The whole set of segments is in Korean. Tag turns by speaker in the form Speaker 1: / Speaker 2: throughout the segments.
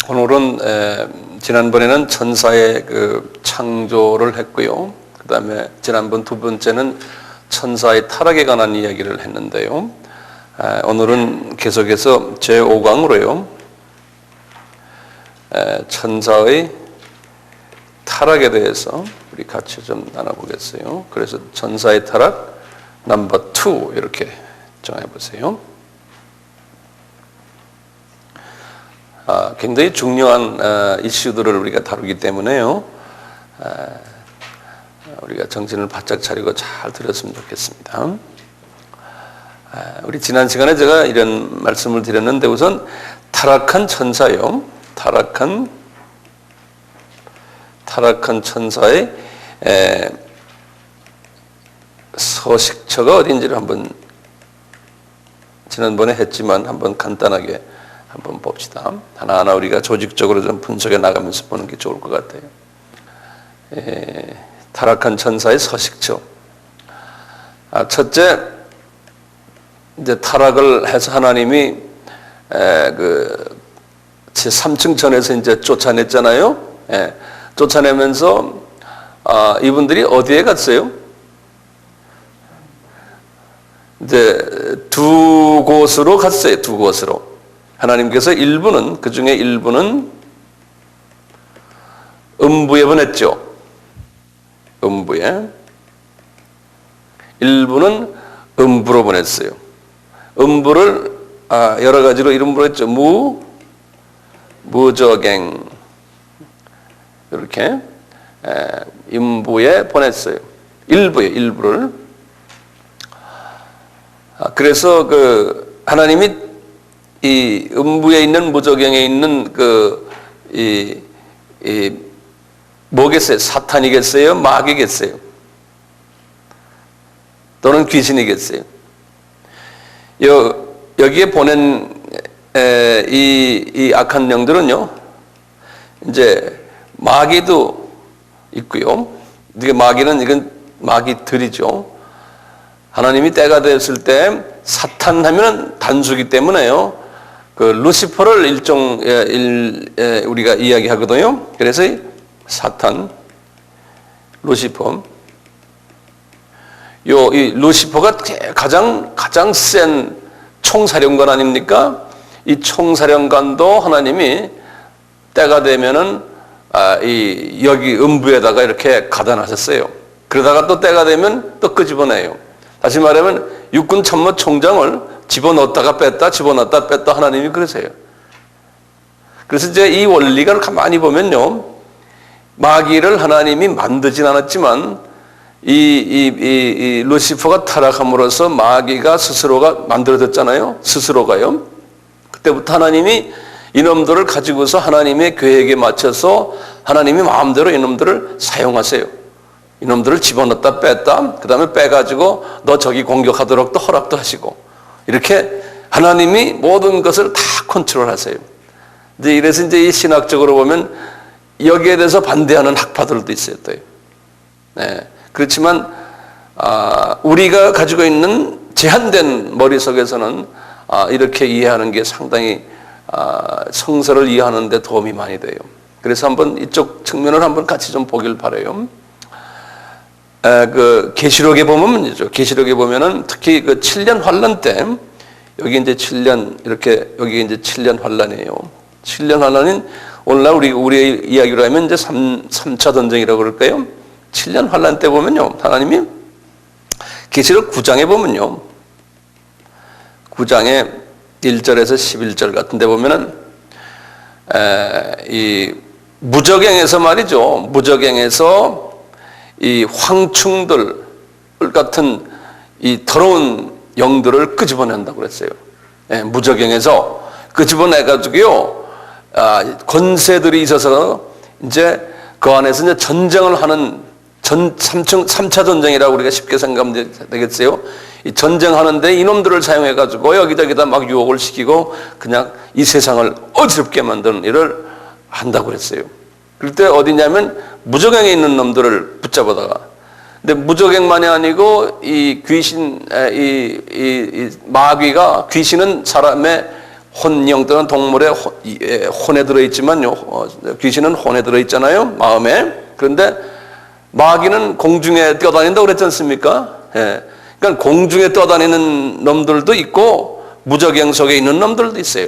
Speaker 1: 오늘은 지난번에는 천사의 그 창조를 했고요. 그 다음에 지난번 두 번째는 천사의 타락에 관한 이야기를 했는데요. 오늘은 계속해서 제5강으로요. 천사의 타락에 대해서 우리 같이 좀 나눠보겠어요. 그래서 천사의 타락 넘버 2 이렇게 정해보세요. 굉장히 중요한 이슈들을 우리가 다루기 때문에요. 우리가 정신을 바짝 차리고 잘 들었으면 좋겠습니다. 우리 지난 시간에 제가 이런 말씀을 드렸는데 우선 타락한 천사요. 타락한 천사의 서식처가 어딘지를 한번 지난번에 했지만 한번 간단하게 한번 봅시다. 하나하나 우리가 조직적으로 좀 분석해 나가면서 보는 게 좋을 것 같아요. 타락한 천사의 서식처. 첫째, 이제 타락을 해서 하나님이 제 3층 전에서 이제 쫓아냈잖아요. 쫓아내면서 이분들이 어디에 갔어요? 이제 두 곳으로 갔어요. 두 곳으로. 하나님께서 일부는, 그 중에 일부는 음부에 보냈죠. 음부에. 일부는 음부로 보냈어요. 음부를 여러 가지로 이름 부르었죠. 무저갱. 이렇게 음부에 보냈어요. 일부를. 그래서 그 하나님이 이 음부에 있는 무저갱에 있는 뭐겠어요? 사탄이겠어요? 마귀겠어요? 또는 귀신이겠어요? 여기에 보낸 이 악한 영들은요, 이제 마귀도 있고요. 이게 마귀는 이건 마귀들이죠. 하나님이 때가 됐을 때 사탄 하면은 단수기 때문에요. 그 루시퍼를 우리가 이야기하거든요. 그래서 사탄, 루시퍼. 이 루시퍼가 가장 센 총사령관 아닙니까? 이 총사령관도 하나님이 때가 되면은 여기 음부에다가 이렇게 가둬놨었어요. 그러다가 또 때가 되면 또 끄집어내요. 다시 말하면 육군 참모 총장을 집어넣었다가 뺐다, 집어넣었다 뺐다 하나님이 그러세요. 그래서 이제 이 원리가 가만히 보면요, 마귀를 하나님이 만들진 않았지만 이 루시퍼가 타락함으로써 마귀가 스스로가 만들어졌잖아요. 스스로가요. 그때부터 하나님이 이놈들을 가지고서 하나님의 계획에 맞춰서 하나님이 마음대로 이놈들을 사용하세요. 이놈들을 집어넣었다 뺐다, 그 다음에 빼가지고 너 저기 공격하도록 또 허락도 하시고, 이렇게 하나님이 모든 것을 다 컨트롤하세요. 이제 이래서 이제 이 신학적으로 보면 여기에 대해서 반대하는 학파들도 있어요. 또. 네. 그렇지만 우리가 가지고 있는 제한된 머릿속에서는 이렇게 이해하는 게 상당히 성서를 이해하는 데 도움이 많이 돼요. 그래서 한번 이쪽 측면을 한번 같이 좀 보길 바라요. 그 계시록에 보면요. 계시록에 보면은 특히 그 7년 환란 때, 여기 이제 7년 이렇게, 여기 이제 7년 환란이에요. 7년 환란은 오늘날 우리의 이야기로 하면 이제 3차 전쟁이라고 그럴까요? 7년 환란 때 보면요, 하나님이 계시록 9장에 보면요, 9장에 1절에서 11절 같은 데 보면은 이 무저갱에서 말이죠. 무저갱에서 이 황충들 같은 이 더러운 영들을 끄집어낸다고 그랬어요. 무저갱에서 끄집어내가지고요, 권세들이 있어서 이제 그 안에서 이제 전쟁을 하는 3차 전쟁이라고 우리가 쉽게 생각하면 되겠어요. 이 전쟁하는데 이놈들을 사용해가지고 여기저기다 막 유혹을 시키고 그냥 이 세상을 어지럽게 만드는 일을 한다고 그랬어요. 그럴 때 어디냐면 무저갱에 있는 놈들을 붙잡아다가, 근데 무저갱만이 아니고 이 귀신, 이 마귀가, 귀신은 사람의 혼령 또는 동물의 혼에 들어있지만요, 귀신은 혼에 들어있잖아요, 마음에. 그런데 마귀는 공중에 뛰어다닌다고 그랬지 않습니까? 예. 그러니까 공중에 뛰어다니는 놈들도 있고 무저갱 속에 있는 놈들도 있어요.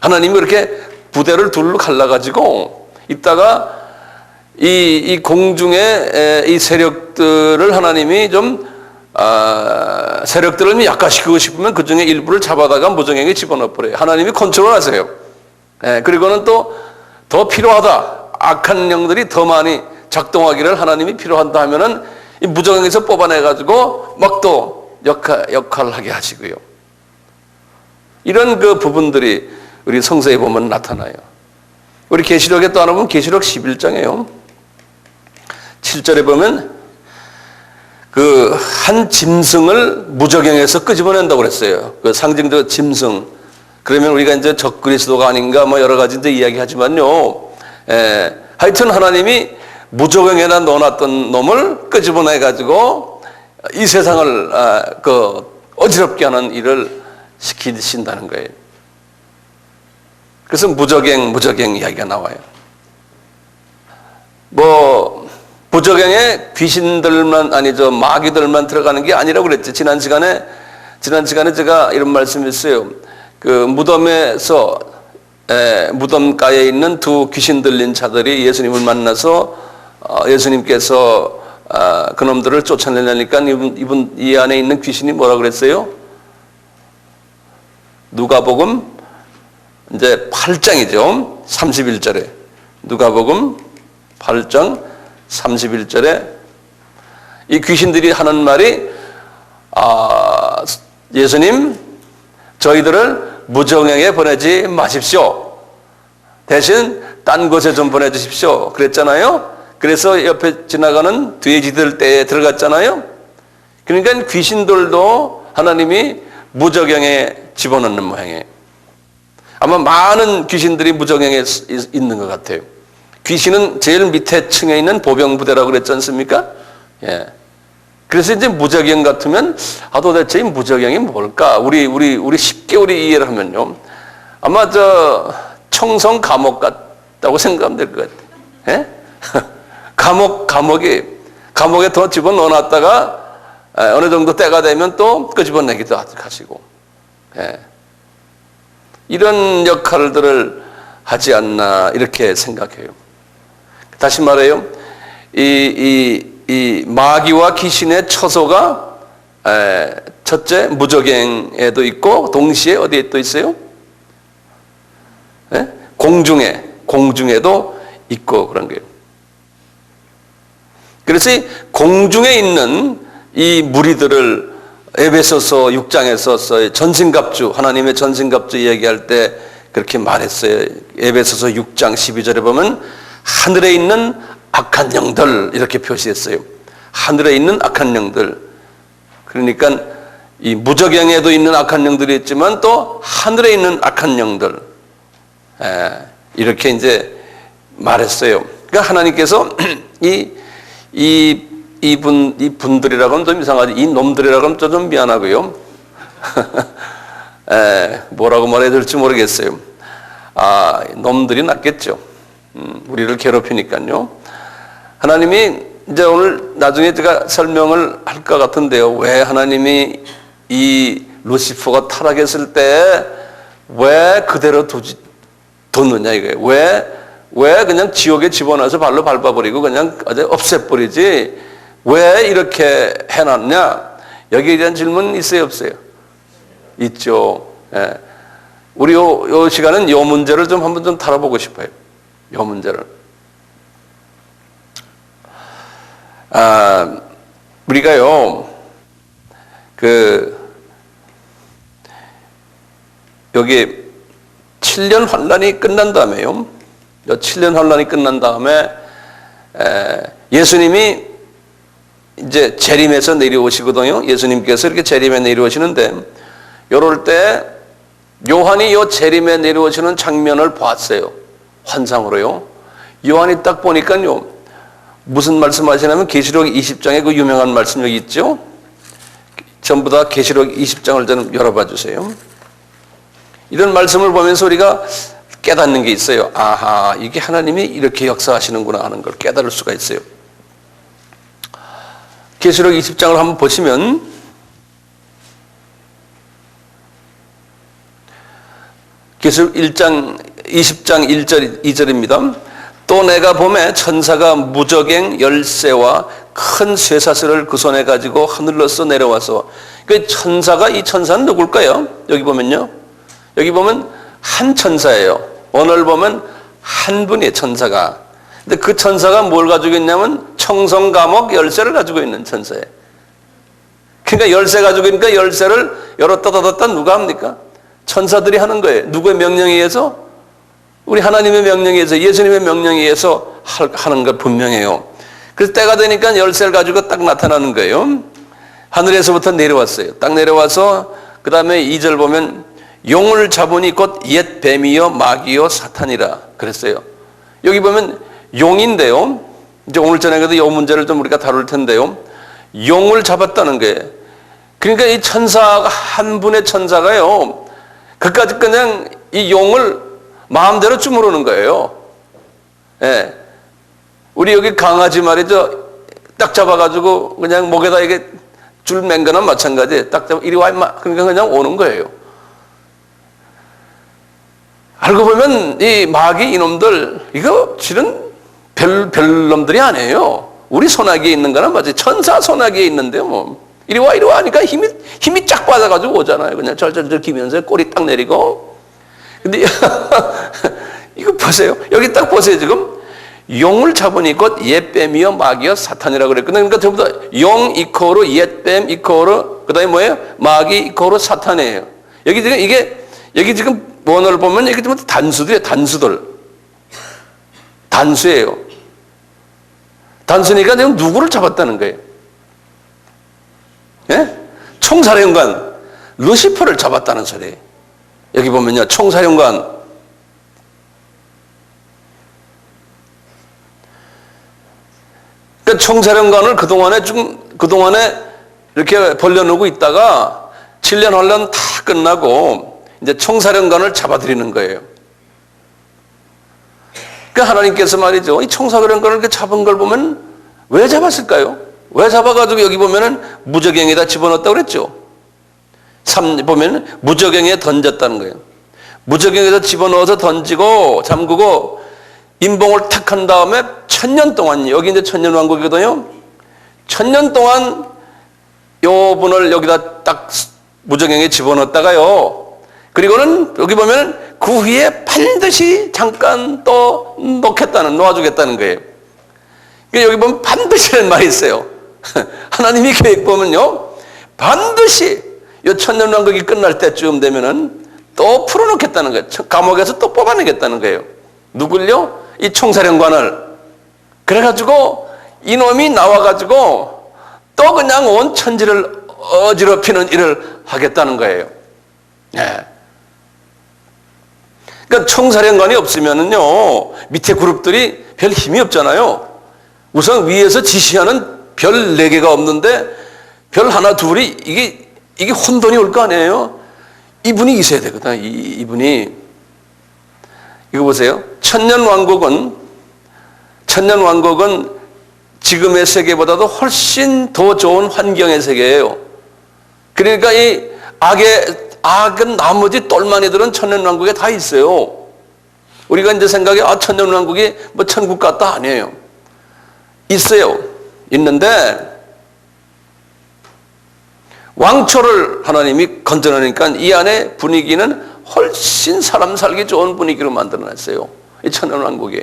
Speaker 1: 하나님이 그렇게 부대를 둘로 갈라가지고 있다가 이 공중의 이 세력들을 하나님이 좀 세력들을 약화시키고 싶으면 그 중에 일부를 잡아다가 무저갱에 집어넣어버려요. 하나님이 컨트롤하세요. 예, 그리고는 또 더 필요하다, 악한 영들이 더 많이 작동하기를 하나님이 필요한다 하면은 이 무저갱에서 뽑아내가지고 막 또 역할을 하게 하시고요. 이런 그 부분들이 우리 성서에 보면 나타나요. 우리 계시록에 또 하나 보면 계시록 11장이에요. 7절에 보면 그 한 짐승을 무저갱에서 끄집어낸다고 그랬어요. 그 상징적 짐승. 그러면 우리가 이제 적그리스도가 아닌가 뭐 여러 가지 이제 이야기하지만요. 하여튼 하나님이 무저갱에다 넣어놨던 놈을 끄집어내 가지고 이 세상을 어지럽게 하는 일을 시키신다는 거예요. 그래서 무저갱 이야기가 나와요. 뭐 무저갱에 귀신들만 아니죠, 마귀들만 들어가는 게 아니라고 그랬죠. 지난 시간에 제가 이런 말씀했어요. 그 무덤에서 무덤가에 있는 두 귀신 들린 자들이 예수님을 만나서 예수님께서 그놈들을 쫓아내려니까 이 안에 있는 귀신이 뭐라 그랬어요? 누가복음 이제 8장이죠. 31절에 누가복음 8장 31절에 이 귀신들이 하는 말이 예수님, 저희들을 무저갱에 보내지 마십시오. 대신 딴 곳에 좀 보내주십시오. 그랬잖아요. 그래서 옆에 지나가는 돼지들 떼에 들어갔잖아요. 그러니까 귀신들도 하나님이 무저갱에 집어넣는 모양이에요. 아마 많은 귀신들이 무저갱에 있는 것 같아요. 귀신은 제일 밑에 층에 있는 보병부대라고 그랬지 않습니까? 예. 그래서 이제 무저갱 같으면 도대체 이 무저갱이 뭘까? 우리 쉽게 이해를 하면요. 아마 청성 감옥 같다고 생각하면 될 것 같아요. 예? 감옥에 더 집어넣어 놨다가 어느 정도 때가 되면 또 끄집어내기도 하시고. 예. 이런 역할들을 하지 않나 이렇게 생각해요. 다시 말해요. 이 마귀와 귀신의 처소가 첫째 무저갱에도 있고 동시에 어디에 또 있어요? 예? 공중에도 있고 그런 거예요. 그래서 이 공중에 있는 이 무리들을 에베소서 6장에서 전신갑주, 하나님의 전신갑주 이야기할 때 그렇게 말했어요. 에베소서 6장 12절에 보면 하늘에 있는 악한 영들 이렇게 표시했어요. 하늘에 있는 악한 영들. 그러니까 이 무저갱에도 있는 악한 영들이 있지만 또 하늘에 있는 악한 영들. 이렇게 이제 말했어요. 그러니까 하나님께서 이 분들이라고 하면 좀 이상하지. 이 놈들이라고 하면 좀 미안하고요. 뭐라고 말해야 될지 모르겠어요. 놈들이 낫겠죠. 우리를 괴롭히니까요. 하나님이 이제 오늘 나중에 제가 설명을 할 것 같은데요. 왜 하나님이 이 루시퍼가 타락했을 때 왜 그대로 뒀느냐 이거예요. 왜 그냥 지옥에 집어넣어서 발로 밟아버리고 그냥 없애버리지 왜 이렇게 해놨냐? 여기에 대한 질문 있어요 없어요? 있죠. 예. 우리 요 시간은 요 문제를 좀 한번 좀 다뤄보고 싶어요. 요 문제를. 우리가요 여기 7년 환란이 끝난 다음에요. 7년 환란이 끝난 다음에 예수님이 이제 재림에서 내려오시거든요. 예수님께서 이렇게 재림에 내려오시는데 이럴 때 요한이 요 재림에 내려오시는 장면을 봤어요. 환상으로요. 요한이 딱 보니까요. 무슨 말씀하시냐면 계시록 20장에 그 유명한 말씀 여기 있죠. 전부 다 계시록 20장을 좀 열어봐 주세요. 이런 말씀을 보면서 우리가 깨닫는 게 있어요. 아하, 이게 하나님이 이렇게 역사하시는구나 하는 걸 깨달을 수가 있어요. 계시록 20장을 한번 보시면 계시록 20장 1절 2절입니다. 또 내가 보매 천사가 무저갱 열쇠와 큰 쇠사슬을 그 손에 가지고 하늘로서 내려와서, 그 천사가, 이 천사는 누굴까요? 여기 보면요, 여기 보면 한 천사예요. 오늘 보면 한 분의 천사가. 근데 그 천사가 뭘 가지고 있냐면 청성 감옥 열쇠를 가지고 있는 천사예요. 그러니까 열쇠 가지고 있으니까 열쇠를 열었다 닫았다 누가 합니까? 천사들이 하는 거예요. 누구의 명령에 의해서? 우리 하나님의 명령에 의해서, 예수님의 명령에 의해서 하는 것 분명해요. 그래서 때가 되니까 열쇠를 가지고 딱 나타나는 거예요. 하늘에서부터 내려왔어요. 딱 내려와서 그 다음에 2절 보면 용을 잡으니 곧 옛 뱀이요 마귀요 사탄이라 그랬어요. 여기 보면 용인데요. 이제 오늘 저녁에도 이 문제를 좀 우리가 다룰 텐데요. 용을 잡았다는 거예요. 그러니까 이 천사가, 한 분의 천사가요, 그까짓 그냥 이 용을 마음대로 주무르는 거예요. 예. 우리 여기 강아지 말이죠. 딱 잡아가지고 그냥 목에다 이게 줄 맨 거나 마찬가지. 딱 잡아, 이리 와, 임마. 그러니까 그냥 오는 거예요. 알고 보면 이 마귀 이놈들, 이거 실은 별 놈들이 아니에요. 우리 소나기에 있는 거나 맞아요. 천사 소나기에 있는데요, 뭐. 이리 와, 이리 와 하니까 힘이 쫙 빠져가지고 오잖아요. 그냥 절절절 기면서 꼬리 딱 내리고. 근데, 이거 보세요. 여기 딱 보세요, 지금. 용을 잡으니 곧 옛뱀이요, 마귀요, 사탄이라고 그랬거든요. 그러니까 전부 다 용 이코로 옛뱀 이코로, 그 다음에 뭐예요? 마귀 이코로 사탄이에요. 여기 지금 여기 지금 원어를 보면 여기 좀 단수들이에요, 단수들. 단수예요. 단수니까 지금 누구를 잡았다는 거예요? 예? 총사령관, 루시퍼를 잡았다는 소리예요. 여기 보면요, 총사령관. 그러니까 총사령관을 그동안에 이렇게 벌려놓고 있다가 7년 환란 다 끝나고 이제 총사령관을 잡아들이는 거예요. 그러니까 하나님께서 말이죠, 이 총사령관을 이렇게 잡은 걸 보면 왜 잡았을까요? 왜 잡아가지고 여기 보면은 무저갱에다 집어넣었다고 그랬죠? 3 보면은 무저갱에 던졌다는 거예요. 무저갱에다 집어넣어서 던지고 잠그고 임봉을 탁 한 다음에 1000년 동안, 여기 이제 천년왕국이거든요. 1000년 동안 요 분을 여기다 딱 무저갱에 집어넣었다가요. 그리고는 여기 보면 그 후에 반드시 잠깐 또 놓아주겠다는 거예요. 여기 보면 반드시라는 말이 있어요. 하나님이 계획 보면요, 반드시 이 천년왕국이 끝날 때쯤 되면은 또 풀어놓겠다는 거예요. 감옥에서 또 뽑아내겠다는 거예요. 누굴요? 이 총사령관을. 그래가지고 이놈이 나와가지고 또 그냥 온 천지를 어지럽히는 일을 하겠다는 거예요. 네. 그러니까 총사령관이 없으면은요, 밑에 그룹들이 별 힘이 없잖아요. 우선 위에서 지시하는 별 4개가 없는데 별 하나 둘이 이게 혼돈이 올 거 아니에요. 이분이 있어야 되거든. 이분이. 이거 보세요. 천년왕국은 지금의 세계보다도 훨씬 더 좋은 환경의 세계예요. 그러니까 이 악은 나머지 똘마니들은 천년왕국에 다 있어요. 우리가 이제 생각해, 천년왕국이 뭐 천국 같다, 아니에요. 있어요. 있는데 왕초를 하나님이 건져내니까 이 안에 분위기는 훨씬 사람 살기 좋은 분위기로 만들어냈어요. 이 천년왕국이.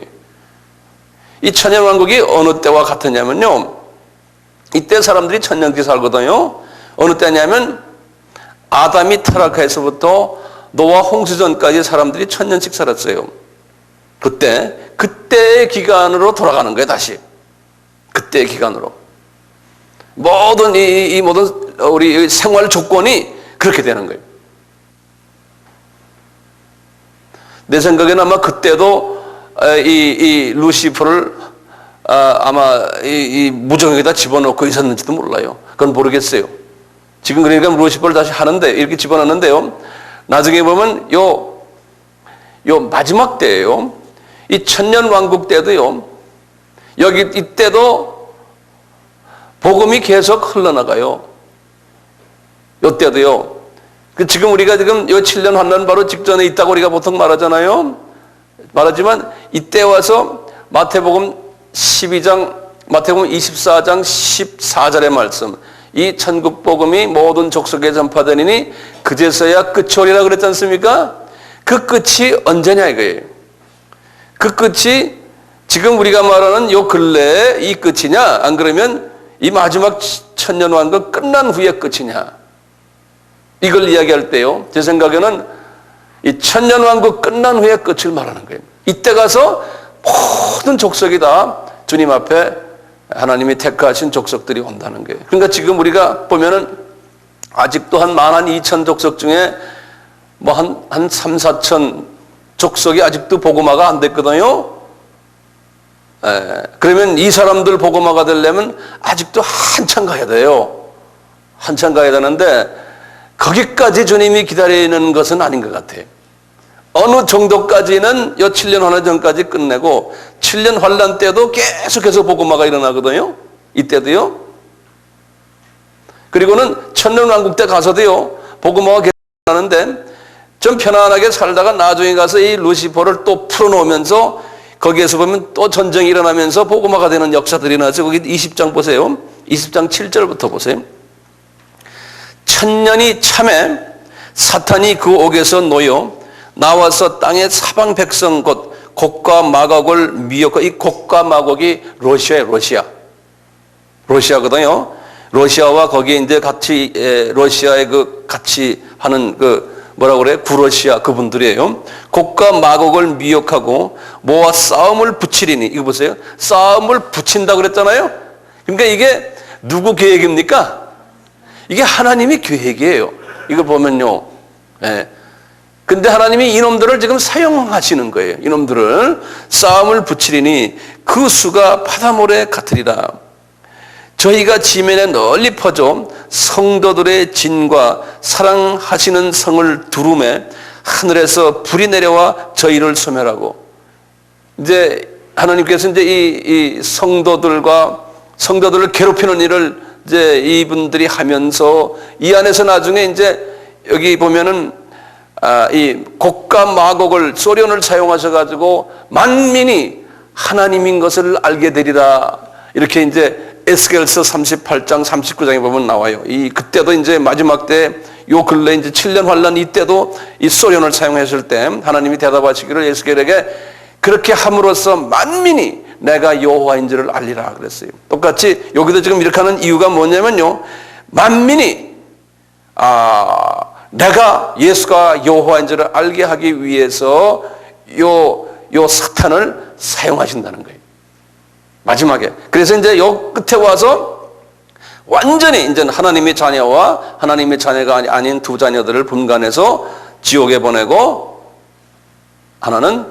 Speaker 1: 이 천년왕국이 어느 때와 같으냐면요, 이때 사람들이 천년기 살거든요. 어느 때냐면 아담이 타락해서부터 노아 홍수전까지 사람들이 1000년씩 살았어요. 그때의 기간으로 돌아가는 거예요, 다시. 그때의 기간으로. 모든 모든 우리 생활 조건이 그렇게 되는 거예요. 내 생각에는 아마 그때도 이 루시퍼를 아마 이 무정에다 집어넣고 있었는지도 몰라요. 그건 모르겠어요. 지금 그러니까 루시퍼를 다시 하는데, 이렇게 집어넣는데요, 나중에 보면 요 마지막 때예요. 이 천년왕국 때도요. 여기 이때도 복음이 계속 흘러나가요. 요때도요. 지금 우리가 지금 요 7년 환란 바로 직전에 있다고 우리가 보통 말하잖아요. 말하지만 이때 와서 마태복음 24장 14절의 말씀, 이 천국 복음이 모든 족속에 전파되니니 그제서야 끝이 오리라 그랬지 않습니까? 그 끝이 언제냐 이거예요. 그 끝이 지금 우리가 말하는 요 근래에 이 끝이냐, 안 그러면 이 마지막 천년왕국 끝난 후의 끝이냐, 이걸 이야기할 때요, 제 생각에는 이 천년왕국 끝난 후의 끝을 말하는 거예요. 이때 가서 모든 족속이 다 주님 앞에 하나님이 택하신 족속들이 온다는 거예요. 그러니까 지금 우리가 보면은 아직도 한 12,000 족속 중에 뭐 한 3, 4천 족속이 아직도 복음화가 안 됐거든요. 그러면 이 사람들 복음화가 되려면 아직도 한참 가야 돼요. 한참 가야 되는데 거기까지 주님이 기다리는 것은 아닌 것 같아요. 어느 정도까지는 요 7년 환란 전까지 끝내고 7년 환란 때도 계속해서 복음화가 일어나거든요. 이때도요. 그리고는 천년왕국 때 가서도요, 복음화가 계속 일어나는데 좀 편안하게 살다가 나중에 가서 이 루시퍼를 또 풀어놓으면서 거기에서 보면 또 전쟁이 일어나면서 복음화가 되는 역사들이 나서 거기 20장 보세요. 20장 7절부터 보세요. 천년이 참에 사탄이 그 옥에서 놓여 나와서 땅의 사방 백성 곧 곡과 마곡을 미혹하고, 이 곡과 마곡이 러시아예요. 러시아거든요. 러시아와 거기에 이제 같이 러시아에 그 같이 하는 그 뭐라고 그래? 구러시아 그분들이에요. 곡과 마곡을 미혹하고 모아 싸움을 붙이리니, 이거 보세요. 싸움을 붙인다 그랬잖아요. 그러니까 이게 누구 계획입니까? 이게 하나님의 계획이에요. 이거 보면요. 근데 하나님이 이놈들을 지금 사용하시는 거예요. 이놈들을 싸움을 붙이리니 그 수가 바다모래 같으리라. 저희가 지면에 널리 퍼져 성도들의 진과 사랑하시는 성을 두루매 하늘에서 불이 내려와 저희를 소멸하고, 이제 하나님께서 이제 이 성도들을 괴롭히는 일을 이제 이분들이 하면서 이 안에서 나중에 이제 여기 보면은 이 곡과 마곡을 소련을 사용하셔 가지고 만민이 하나님인 것을 알게 되리라, 이렇게 이제 에스겔서 38장 39장에 보면 나와요. 그때도 이제 마지막 때 요 근래 이제 7년 환란 이때도 이 소련을 사용했을 때 하나님이 대답하시기를 에스겔에게 그렇게 함으로써 만민이 내가 여호와인 줄을 알리라 그랬어요. 똑같이 여기도 지금 이렇게 하는 이유가 뭐냐면요, 만민이 내가 예수가 여호와인 줄을 알게 하기 위해서 요 사탄을 사용하신다는 거예요. 마지막에. 그래서 이제 요 끝에 와서 완전히 이제 하나님의 자녀와 하나님의 자녀가 아닌 두 자녀들을 분간해서 지옥에 보내고 하나는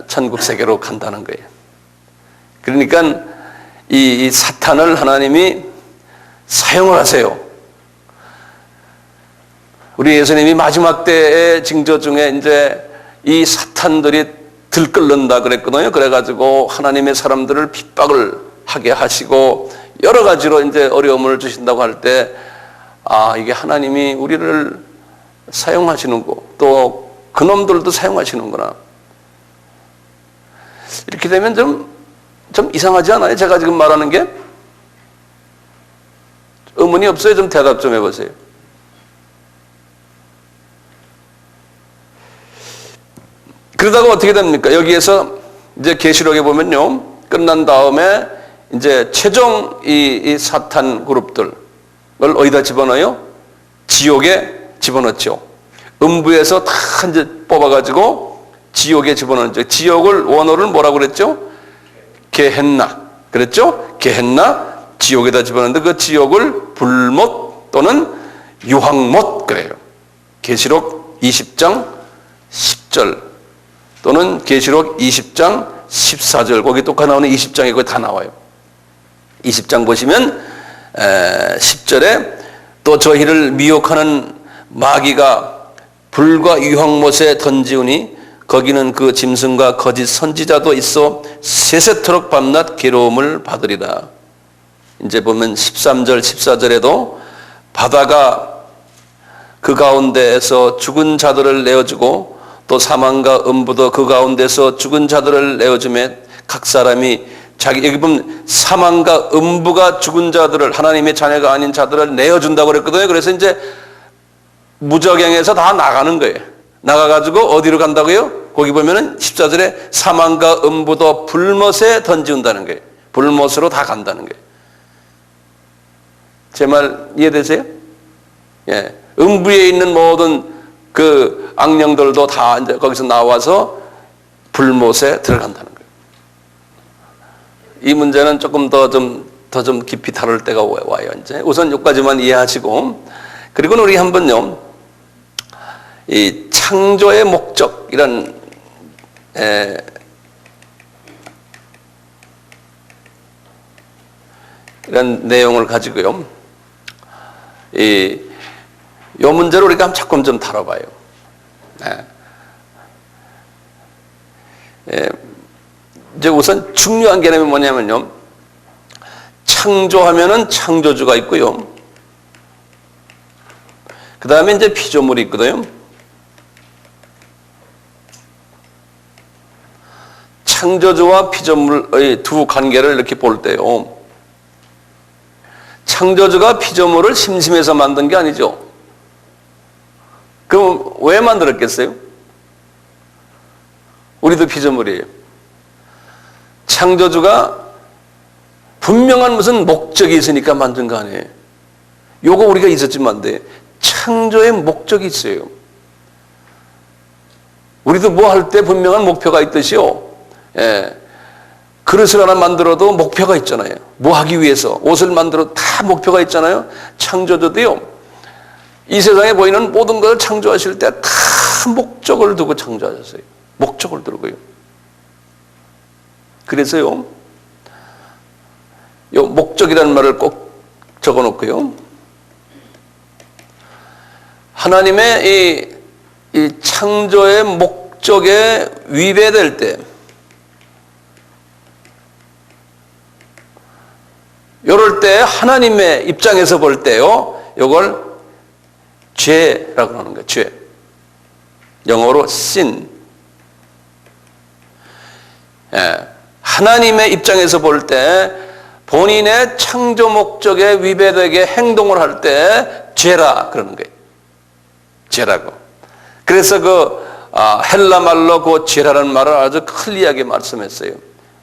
Speaker 1: 천국 세계로 간다는 거예요. 그러니까 이 사탄을 하나님이 사용을 하세요. 우리 예수님이 마지막 때의 징조 중에 이제 이 사탄들이 들끓는다 그랬거든요. 그래가지고 하나님의 사람들을 핍박을 하게 하시고 여러 가지로 이제 어려움을 주신다고 할 때, 이게 하나님이 우리를 사용하시는고 또 그놈들도 사용하시는구나. 이렇게 되면 좀 이상하지 않아요? 제가 지금 말하는 게? 의문이 없어요? 좀 대답 좀 해보세요. 그러다가 어떻게 됩니까? 여기에서 이제 계시록에 보면요, 끝난 다음에 이제 최종 이 사탄 그룹들을 어디다 집어넣어요? 지옥에 집어넣죠. 음부에서 다 이제 뽑아가지고 지옥에 집어넣죠. 지옥을 원어를 뭐라고 그랬죠? 게헨나 그랬죠? 게헨나 지옥에다 집어넣는데 그 지옥을 불못 또는 유황못 그래요. 계시록 20장 10절 또는 계시록 20장 14절, 거기 똑같이 나오는 20장에 거기 다 나와요. 20장 보시면 10절에 또 저희를 미혹하는 마귀가 불과 유황못에 던지우니 거기는 그 짐승과 거짓 선지자도 있어 세세토록 밤낮 괴로움을 받으리라. 이제 보면 13절 14절에도 바다가 그 가운데에서 죽은 자들을 내어주고 또 사망과 음부도 그 가운데서 죽은 자들을 내어주매 각 사람이 자기, 여기 보면 사망과 음부가 죽은 자들을, 하나님의 자녀가 아닌 자들을 내어준다고 그랬거든요. 그래서 이제 무저갱에서 다 나가는 거예요. 나가가지고 어디로 간다고요? 거기 보면은 14절에 사망과 음부도 불못에 던지운다는 거예요. 불못으로 다 간다는 거예요. 제 말 이해되세요? 예. 음부에 있는 모든 그 악령들도 다 이제 거기서 나와서 불못에 들어간다는 거예요. 이 문제는 조금 더 좀 깊이 다룰 때가 와요. 이제 우선 여기까지만 이해하시고, 그리고는 우리 한번요, 이 창조의 목적, 이런 내용을 가지고요, 이 문제를 우리가 조금 좀 다뤄봐요. 이제 우선 중요한 개념이 뭐냐면요, 창조하면은 창조주가 있고요, 그 다음에 이제 피조물이 있거든요. 창조주와 피조물의 두 관계를 이렇게 볼 때요, 창조주가 피조물을 심심해서 만든 게 아니죠. 그럼 왜 만들었겠어요? 우리도 피조물이에요. 창조주가 분명한 무슨 목적이 있으니까 만든 거 아니에요. 요거 우리가 잊었지만 안 돼. 창조의 목적이 있어요. 우리도 뭐 할 때 분명한 목표가 있듯이요, 그릇을 하나 만들어도 목표가 있잖아요. 뭐 하기 위해서. 옷을 만들어도 다 목표가 있잖아요. 창조주도요, 이 세상에 보이는 모든 것을 창조하실 때 다 목적을 두고 창조하셨어요. 목적을 두고요. 그래서요, 요 목적이라는 말을 꼭 적어 놓고요, 하나님의 이 창조의 목적에 위배될 때, 이럴 때 하나님의 입장에서 볼 때요, 이걸 죄라고 하는 거예요. 죄. 영어로 sin. 하나님의 입장에서 볼 때 본인의 창조 목적에 위배되게 행동을 할 때 죄라 그러는 거예요. 죄라고. 그래서 헬라 말로 그 죄라는 말을 아주 클리어하게 말씀했어요.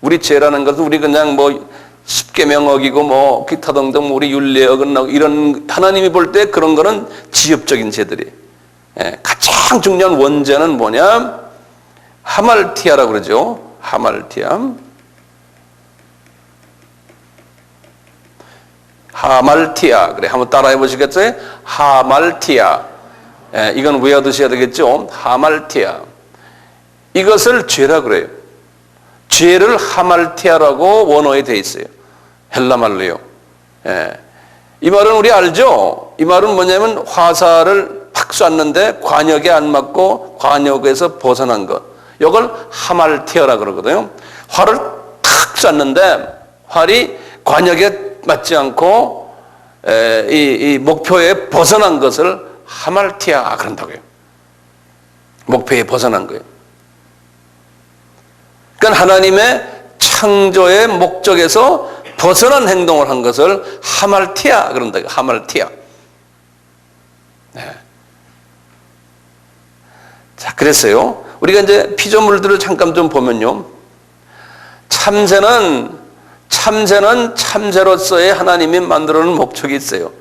Speaker 1: 우리 죄라는 것은 우리 그냥 뭐 십계명 어기고 뭐 기타 등등 우리 윤례 어긋나고 이런, 하나님이 볼 때 그런 거는 지엽적인 죄들이에요. 가장 중요한 원죄는 뭐냐? 하말티아라고 그러죠. 하말티아. 하말티아. 그래, 한번 따라해 보시겠어요? 하말티아. 이건 외워두셔야 되겠죠? 하말티아. 이것을 죄라 그래요. 죄를 하말티아라고 원어에 돼 있어요. 헬라 말로요. 이 말은 우리 알죠? 이 말은 뭐냐면 화살을 팍 쐈는데 관역에 안 맞고 관역에서 벗어난 것. 이걸 하말티아라 그러거든요. 활을 탁 쐈는데 활이 관역에 맞지 않고 이 목표에 벗어난 것을 하말티아 그런다고요. 목표에 벗어난 거예요. 그러니까 하나님의 창조의 목적에서 벗어난 행동을 한 것을 하말티아 그런다. 하말티아. 자, 그랬어요. 우리가 이제 피조물들을 잠깐 좀 보면요, 참새는 참새로서의 하나님이 만들어 놓은 목적이 있어요.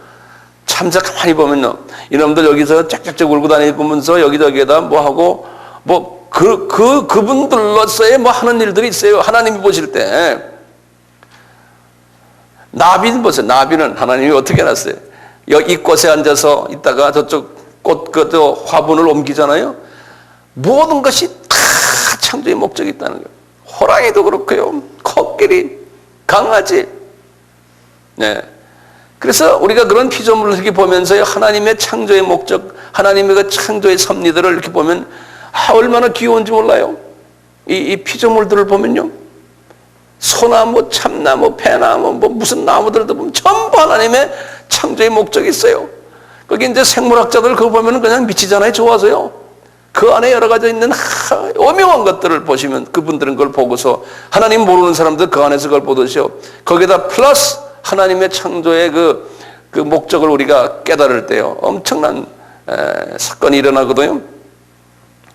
Speaker 1: 참새 가만히 보면요, 이놈들 여기서 쫙쫙쫙 울고 다니면서 여기저기에다 뭐 하고 뭐 그분들로서의 뭐 하는 일들이 있어요. 하나님이 보실 때. 나비는 보세요. 나비는 하나님이 어떻게 해놨어요? 이 꽃에 앉아서 있다가 저쪽 꽃 화분을 옮기잖아요. 모든 것이 다 창조의 목적이 있다는 거예요. 호랑이도 그렇고요, 코끼리, 강아지. 그래서 우리가 그런 피조물을 이렇게 보면서 하나님의 창조의 목적, 하나님의 그 창조의 섭리들을 이렇게 보면 얼마나 귀여운지 몰라요. 이 피조물들을 보면요, 소나무, 참나무, 배나무, 뭐 무슨 나무들도 보면 전부 하나님의 창조의 목적이 있어요. 거기 이제 생물학자들 그거 보면 그냥 미치잖아요. 좋아서요. 그 안에 여러 가지 있는 오묘한 것들을 보시면 그분들은 그걸 보고서, 하나님 모르는 사람들 그 안에서 그걸 보듯이요, 거기다 플러스 하나님의 창조의 그 목적을 우리가 깨달을 때요, 엄청난 사건이 일어나거든요.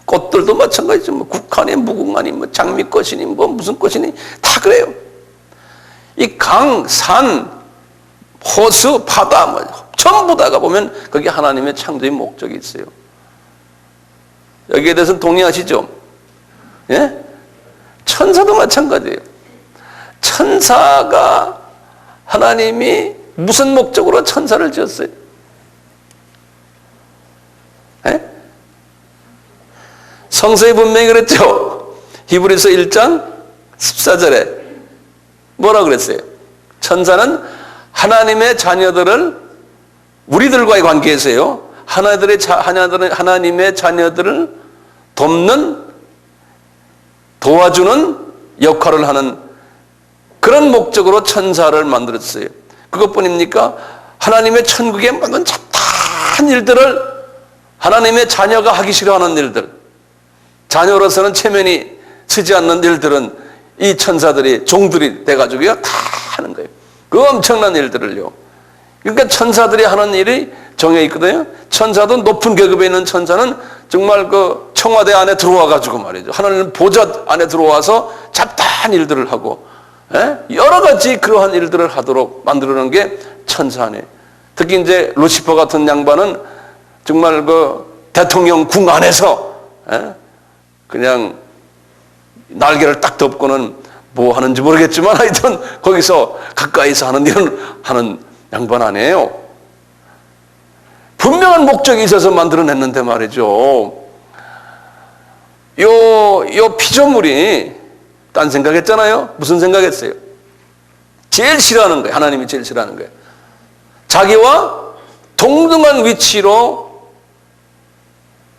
Speaker 1: 꽃들도 마찬가지죠. 뭐 국화니 무궁화니 뭐 장미꽃이니 뭐 무슨 꽃이니 다 그래요. 이 강, 산, 호수, 바다 뭐 전부 다가 보면 거기 하나님의 창조의 목적이 있어요. 여기에 대해서는 동의하시죠? 예? 천사도 마찬가지예요. 천사가 하나님이 무슨 목적으로 천사를 지었어요? 예? 성서에 분명히 그랬죠. 히브리서 1장 14절에 뭐라 그랬어요? 천사는 하나님의 자녀들을, 우리들과의 관계에서요, 하나님의 자녀들을 돕는, 도와주는 역할을 하는 그런 목적으로 천사를 만들었어요. 그것뿐입니까? 하나님의 천국의 모든 잡다한 일들을 하나님의 자녀가 하기 싫어하는 일들, 자녀로서는 체면이 서지 않는 일들은 이 천사들이, 종들이 돼가지고요 다 하는 거예요. 그 엄청난 일들을요. 그러니까 천사들이 하는 일이 정해 있거든요. 천사도, 높은 계급에 있는 천사는 정말 그 청와대 안에 들어와 가지고 말이죠, 하나님 보좌 안에 들어와서 잡다한 일들을 하고, 여러 가지 그러한 일들을 하도록 만들어놓은 게 천사 안에. 특히 이제 루시퍼 같은 양반은 정말 그 대통령 궁 안에서 그냥 날개를 딱 덮고는 뭐 하는지 모르겠지만 하여튼 거기서 가까이서 하는 일을 하는 양반 아니에요. 분명한 목적이 있어서 만들어냈는데 말이죠. 요 피조물이 딴 생각했잖아요. 무슨 생각했어요? 제일 싫어하는 거예요. 하나님이 제일 싫어하는 거예요. 자기와 동등한 위치로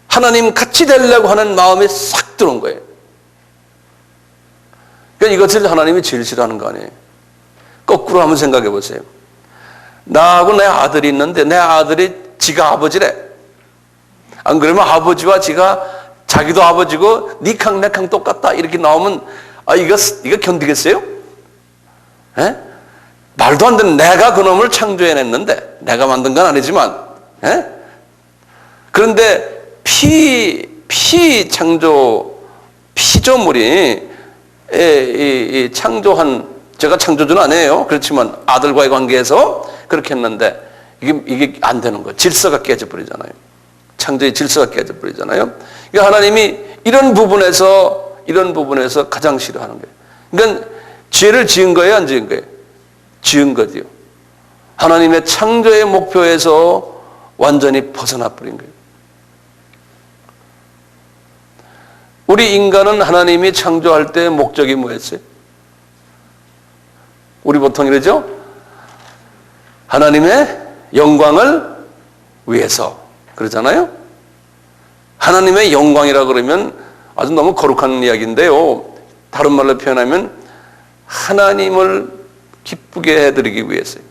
Speaker 1: 하나님 같이 되려고 하는 마음이 싹 들어온 거예요. 그러니까 이것을 하나님이 제일 싫어하는 거 아니에요. 거꾸로 한번 생각해 보세요. 나하고 내 아들이 있는데 내 아들이 지가 아버지래. 안 그러면 아버지와 지가, 자기도 아버지고 니캉 내캉 똑같다 이렇게 나오면 이거 견디겠어요? 에? 말도 안 되는, 내가 그놈을 창조해냈는데, 내가 만든 건 아니지만, 그런데 피조물이 창조한, 제가 창조주는 아니에요. 그렇지만 아들과의 관계에서 그렇게 했는데 이게 안 되는 거예요. 질서가 깨져버리잖아요. 창조의 질서가 깨져버리잖아요. 그러니까 하나님이 이런 부분에서 가장 싫어하는 거예요. 그러니까 죄를 지은 거예요, 안 지은 거예요? 지은 거지요. 하나님의 창조의 목표에서 완전히 벗어나 버린 거예요. 우리 인간은 하나님이 창조할 때 목적이 뭐였어요? 우리 보통 이러죠? 하나님의 영광을 위해서 그러잖아요? 하나님의 영광이라 그러면 아주 너무 거룩한 이야기인데요. 다른 말로 표현하면 하나님을 기쁘게 해드리기 위해서요.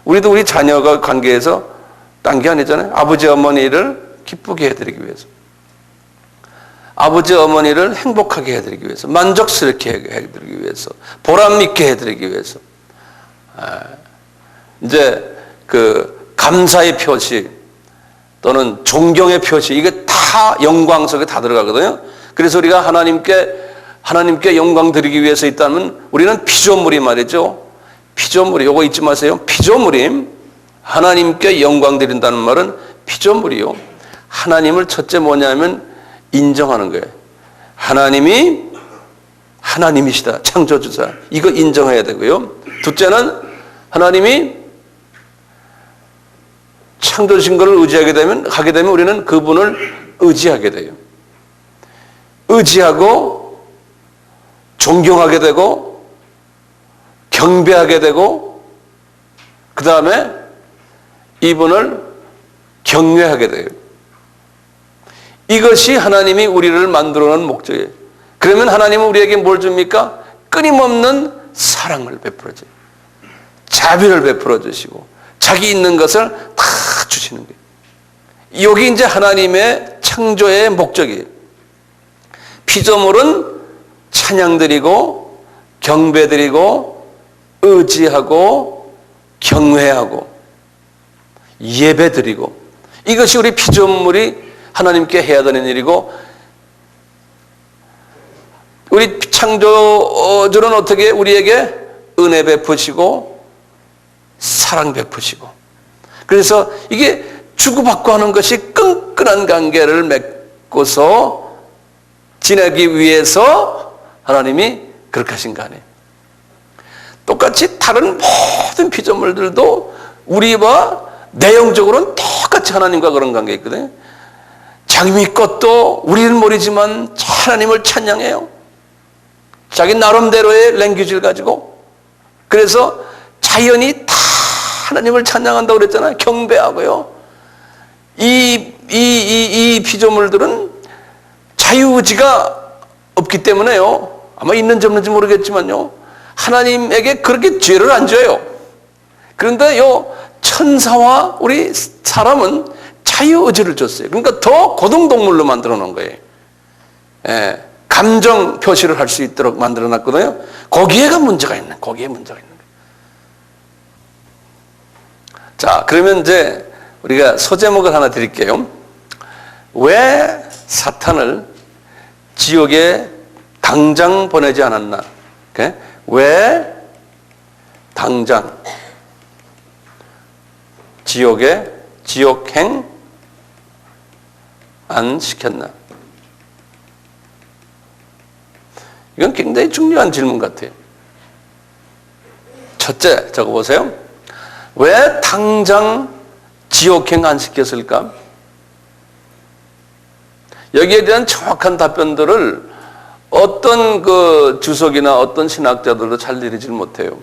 Speaker 1: 우리도 우리 자녀가 관계에서 딴 게 아니잖아요. 아버지 어머니를 기쁘게 해드리기 위해서, 아버지 어머니를 행복하게 해드리기 위해서, 만족스럽게 해드리기 위해서, 보람있게 해드리기 위해서, 이제 그 감사의 표시 또는 존경의 표시, 이게 다 영광 속에 다 들어가거든요. 그래서 우리가 하나님께 영광 드리기 위해서 있다면 우리는 피조물이 말이죠. 피조물이, 요거 잊지 마세요. 피조물이 하나님께 영광 드린다는 말은 피조물이요, 하나님을 첫째 뭐냐면 인정하는 거예요. 하나님이 하나님이시다, 창조주자, 이거 인정해야 되고요. 둘째는 하나님이 창조주신 것을 하게 되면 우리는 그분을 의지하게 돼요. 의지하고 존경하게 되고 경배하게 되고, 그 다음에 이분을 경외하게 돼요. 이것이 하나님이 우리를 만들어 놓은 목적이에요. 그러면 하나님은 우리에게 뭘 줍니까? 끊임없는 사랑을 베풀어 줘요. 자비를 베풀어 주시고 자기 있는 것을 다 주시는 거예요. 여기 이제 하나님의 창조의 목적이에요. 피조물은 찬양드리고 경배드리고 의지하고 경외하고 예배드리고, 이것이 우리 피조물이 하나님께 해야 되는 일이고, 우리 창조주는 어떻게 우리에게 은혜 베푸시고 사랑 베푸시고, 그래서 이게 주고받고 하는 것이 끈끈한 관계를 맺고서 지내기 위해서 하나님이 그렇게 하신 거 아니에요. 똑같이 다른 모든 피조물들도 우리와 내용적으로는 똑같이 하나님과 그런 관계가 있거든요. 자기 것도 우리는 모르지만 하나님을 찬양해요. 자기 나름대로의 랭귀지를 가지고. 그래서 자연이 다 하나님을 찬양한다고 그랬잖아요. 경배하고요. 이 피조물들은 자유의지가 없기 때문에요. 아마 있는지 없는지 모르겠지만요. 하나님에게 그렇게 죄를 안 져요. 그런데 천사와 우리 사람은 자유의지를 줬어요. 그러니까 더 고등동물로 만들어 놓은 거예요. 예, 감정 표시를 할 수 있도록 만들어 놨거든요. 거기에 문제가 있는 거예요. 자, 그러면 이제 우리가 소제목을 하나 드릴게요. 왜 사탄을 지옥에 당장 보내지 않았나? 왜 당장 지옥행 안 시켰나? 이건 굉장히 중요한 질문 같아요. 첫째, 적어보세요. 왜 당장 지옥행 안 시켰을까? 여기에 대한 정확한 답변들을 어떤 주석이나 어떤 신학자들도 잘 내리질 못해요.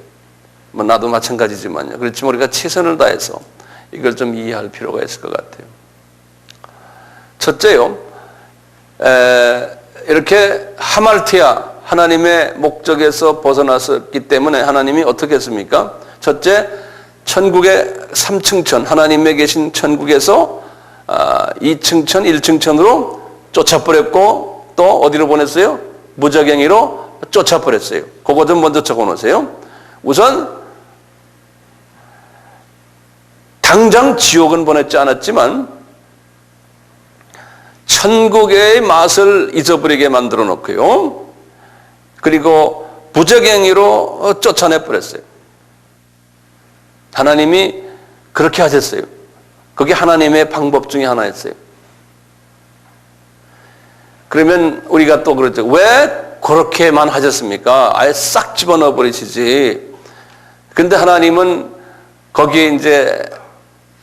Speaker 1: 뭐 나도 마찬가지지만요. 그렇지만 우리가 최선을 다해서 이걸 좀 이해할 필요가 있을 것 같아요. 첫째요, 이렇게 하말티아, 하나님의 목적에서 벗어났었기 때문에 하나님이 어떻게 했습니까? 첫째, 천국의 3층천, 하나님의 계신 천국에서 2층천, 1층천으로 쫓아버렸고, 또 어디로 보냈어요? 무저갱이로 쫓아버렸어요. 그거 좀 먼저 적어놓으세요. 우선 당장 지옥은 보냈지 않았지만 천국의 맛을 잊어버리게 만들어 놓고요. 그리고 무저갱이로 쫓아내버렸어요. 하나님이 그렇게 하셨어요. 그게 하나님의 방법 중에 하나였어요. 그러면 우리가 또 그러죠. 왜 그렇게만 하셨습니까? 아예 싹 집어넣어 버리시지. 근데 하나님은 거기에 이제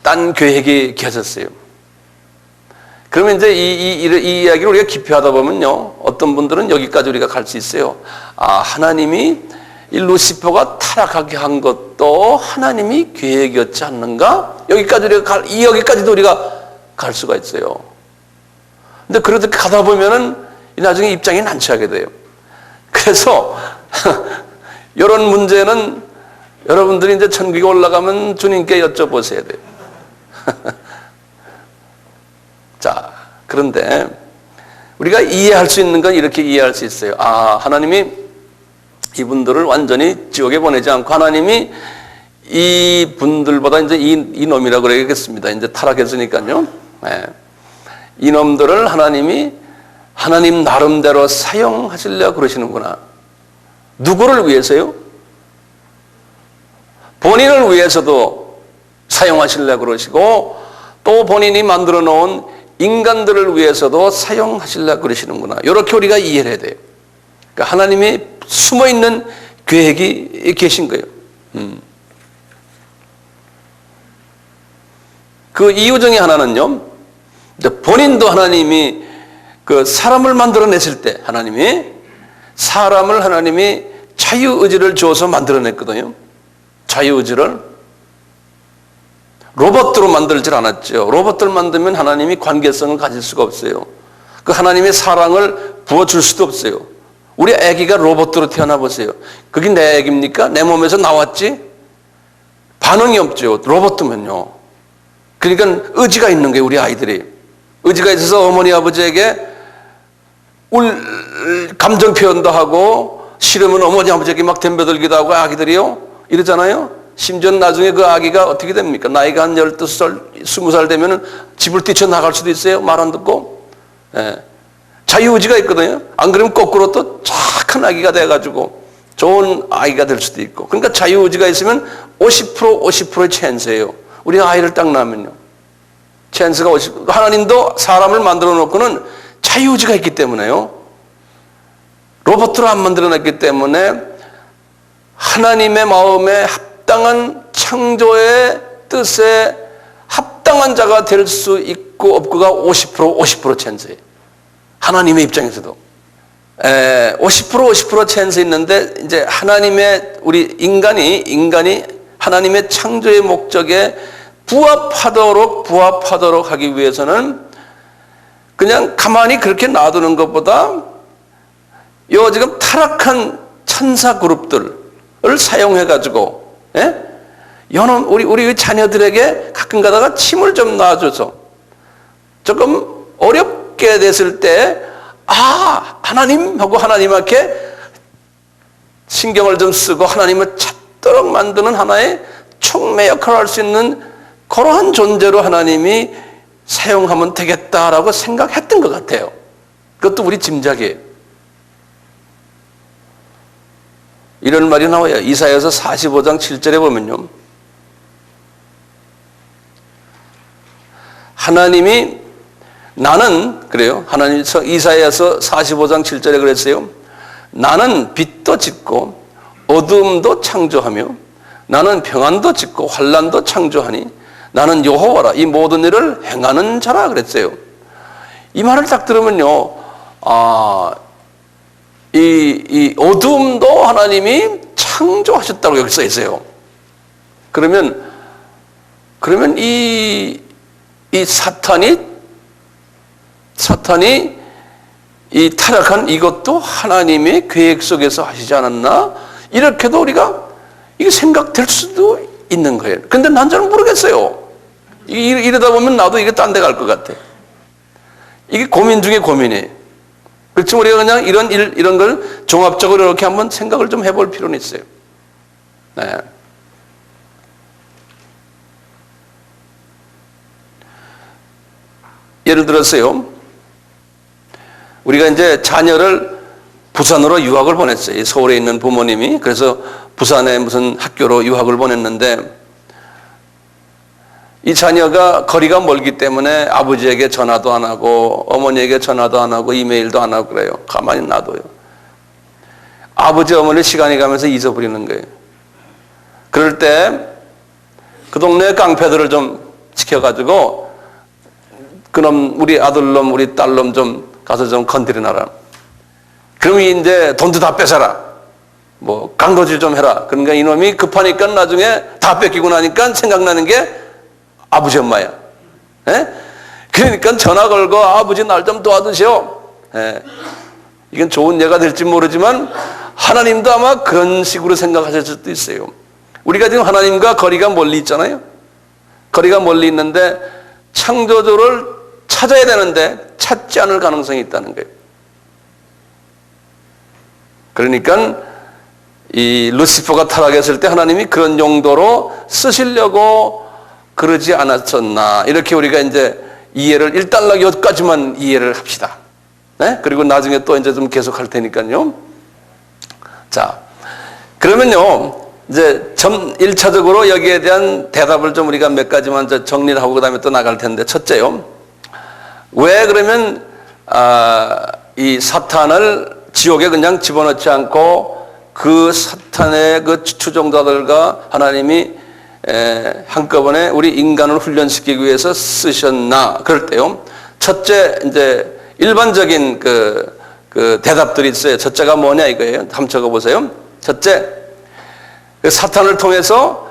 Speaker 1: 딴 계획이 켜졌어요. 그러면 이제 이 이야기를 우리가 깊이 하다 보면요. 어떤 분들은 여기까지 우리가 갈 수 있어요. 하나님이 이 루시퍼가 타락하게 한 것도 하나님이 계획이었지 않는가? 여기까지도 우리가 갈 수가 있어요. 근데 그렇게 가다 보면은 나중에 입장이 난처하게 돼요. 그래서 이런 문제는 여러분들이 이제 천국에 올라가면 주님께 여쭤보셔야 돼요. 자, 그런데 우리가 이해할 수 있는 건 이렇게 이해할 수 있어요. 하나님이 이분들을 완전히 지옥에 보내지 않고 하나님이 이 분들보다 이제 이놈이라고 그래야겠습니다. 이제 타락했으니까요. 네. 이놈들을 하나님이 하나님 나름대로 사용하시려고 그러시는구나. 누구를 위해서요? 본인을 위해서도 사용하시려고 그러시고 또 본인이 만들어 놓은 인간들을 위해서도 사용하시려고 그러시는구나. 이렇게 우리가 이해를 해야 돼요. 그러니까 하나님이 숨어있는 계획이 계신 거예요. 그 이유 중에 하나는요, 본인도 하나님이 사람을 만들어냈을 때 사람을 자유의지를 줘서 만들어냈거든요. 자유의지를. 로봇으로 만들질 않았죠. 로봇을 만들면 하나님이 관계성을 가질 수가 없어요. 그 하나님의 사랑을 부어줄 수도 없어요. 우리 아기가 로봇으로 태어나 보세요. 그게 내 아기입니까? 내 몸에서 나왔지? 반응이 없죠. 로봇도면요. 그러니까 의지가 있는 거예요. 우리 아이들이. 의지가 있어서 어머니 아버지에게 감정 표현도 하고 싫으면 어머니 아버지에게 막 덤벼들기도 하고 아기들이요. 이러잖아요. 심지어 나중에 그 아기가 어떻게 됩니까? 나이가 한 12살, 20살 되면 집을 뛰쳐나갈 수도 있어요. 말 안 듣고. 예. 자유의지가 있거든요. 안 그러면 거꾸로 또 착한 아기가 돼가지고 좋은 아이가 될 수도 있고. 그러니까 자유의지가 있으면 50%의 찬스예요. 우리 아이를 딱 낳으면요. 찬스가 50%. 하나님도 사람을 만들어 놓고는 자유의지가 있기 때문에요. 로봇으로 안 만들어 놨기 때문에 하나님의 마음에 합당한 창조의 뜻에 합당한 자가 될 수 있고 없고가 50% 찬스예요. 하나님의 입장에서도 50% 찬스 있는데 이제 하나님의 우리 인간이 하나님의 창조의 목적에 부합하도록 하기 위해서는 그냥 가만히 그렇게 놔두는 것보다 요 지금 타락한 천사 그룹들을 사용해 가지고 우리 자녀들에게 가끔 가다가 침을 좀 놔줘서 조금 어렵게 됐을 때 하나님 하고 하나님께 신경을 좀 쓰고 하나님을 찾도록 만드는 하나의 촉매 역할을 할 수 있는 그러한 존재로 하나님이 사용하면 되겠다라고 생각했던 것 같아요. 그것도 우리 짐작이에요. 이런 말이 나와요. 이사야서 45장 7절에 보면요. 하나님이 나는 그래요. 하나님 이사야서 45장 7절에 그랬어요. 나는 빛도 짓고 어두움도 창조하며 나는 평안도 짓고 환난도 창조하니 나는 여호와라 이 모든 일을 행하는 자라 그랬어요. 이 말을 딱 들으면요. 이 어두움도 하나님이 창조하셨다고 여기 써 있어요. 그러면 이 사탄이 이 타락한 이것도 하나님의 계획 속에서 하시지 않았나? 이렇게도 우리가 이게 생각될 수도 있는 거예요. 근데 난 잘 모르겠어요. 이러다 보면 나도 이게 딴 데 갈 것 같아. 이게 고민 중에 고민이에요. 그렇지만 우리가 그냥 이런 걸 종합적으로 이렇게 한번 생각을 좀 해볼 필요는 있어요. 네. 예를 들었어요. 우리가 이제 자녀를 부산으로 유학을 보냈어요. 서울에 있는 부모님이. 그래서 부산에 무슨 학교로 유학을 보냈는데 이 자녀가 거리가 멀기 때문에 아버지에게 전화도 안 하고 어머니에게 전화도 안 하고 이메일도 안 하고 그래요. 가만히 놔둬요. 아버지 어머니 시간이 가면서 잊어버리는 거예요. 그럴 때 그 동네 깡패들을 좀 시켜가지고 그놈 우리 아들놈 우리 딸놈 좀 가서 좀 건드려놔라. 그러면 이제 돈도 다 뺏어라. 뭐 강도질 좀 해라. 그러니까 이놈이 급하니까 나중에 다 뺏기고 나니까 생각나는 게 아버지 엄마야. 그러니까 전화 걸고 아버지 날 좀 도와주시오. 이건 좋은 예가 될지 모르지만 하나님도 아마 그런 식으로 생각하실 수도 있어요. 우리가 지금 하나님과 거리가 멀리 있잖아요. 거리가 멀리 있는데 창조주를 찾아야 되는데 찾지 않을 가능성이 있다는 거예요. 그러니까 이 루시퍼가 타락했을 때 하나님이 그런 용도로 쓰시려고 그러지 않았었나. 이렇게 우리가 이제 이해를 일단락 여기까지만 이해를 합시다. 네? 그리고 나중에 또 이제 좀 계속 할 테니까요. 자, 그러면요. 이제 1차적으로 여기에 대한 대답을 좀 우리가 몇 가지만 정리를 하고 그다음에 또 나갈 텐데 첫째요. 왜 그러면 이 사탄을 지옥에 그냥 집어넣지 않고 그 사탄의 그 추종자들과 하나님이 한꺼번에 우리 인간을 훈련시키기 위해서 쓰셨나? 그럴 때요. 첫째 이제 일반적인 그 대답들이 있어요. 첫째가 뭐냐 이거예요. 한번 적어보세요. 첫째, 그 사탄을 통해서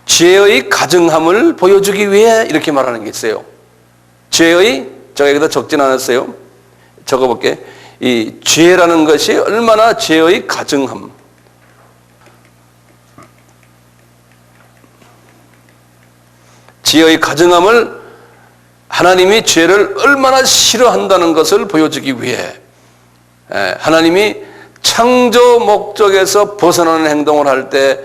Speaker 1: 죄의 가증함을 보여주기 위해 이렇게 말하는 게 있어요. 죄의, 제가 여기다 적진 않았어요. 적어볼게. 이 죄라는 것이 얼마나 죄의 가증함. 죄의 가증함을 하나님이 죄를 얼마나 싫어한다는 것을 보여주기 위해 하나님이 창조 목적에서 벗어나는 행동을 할 때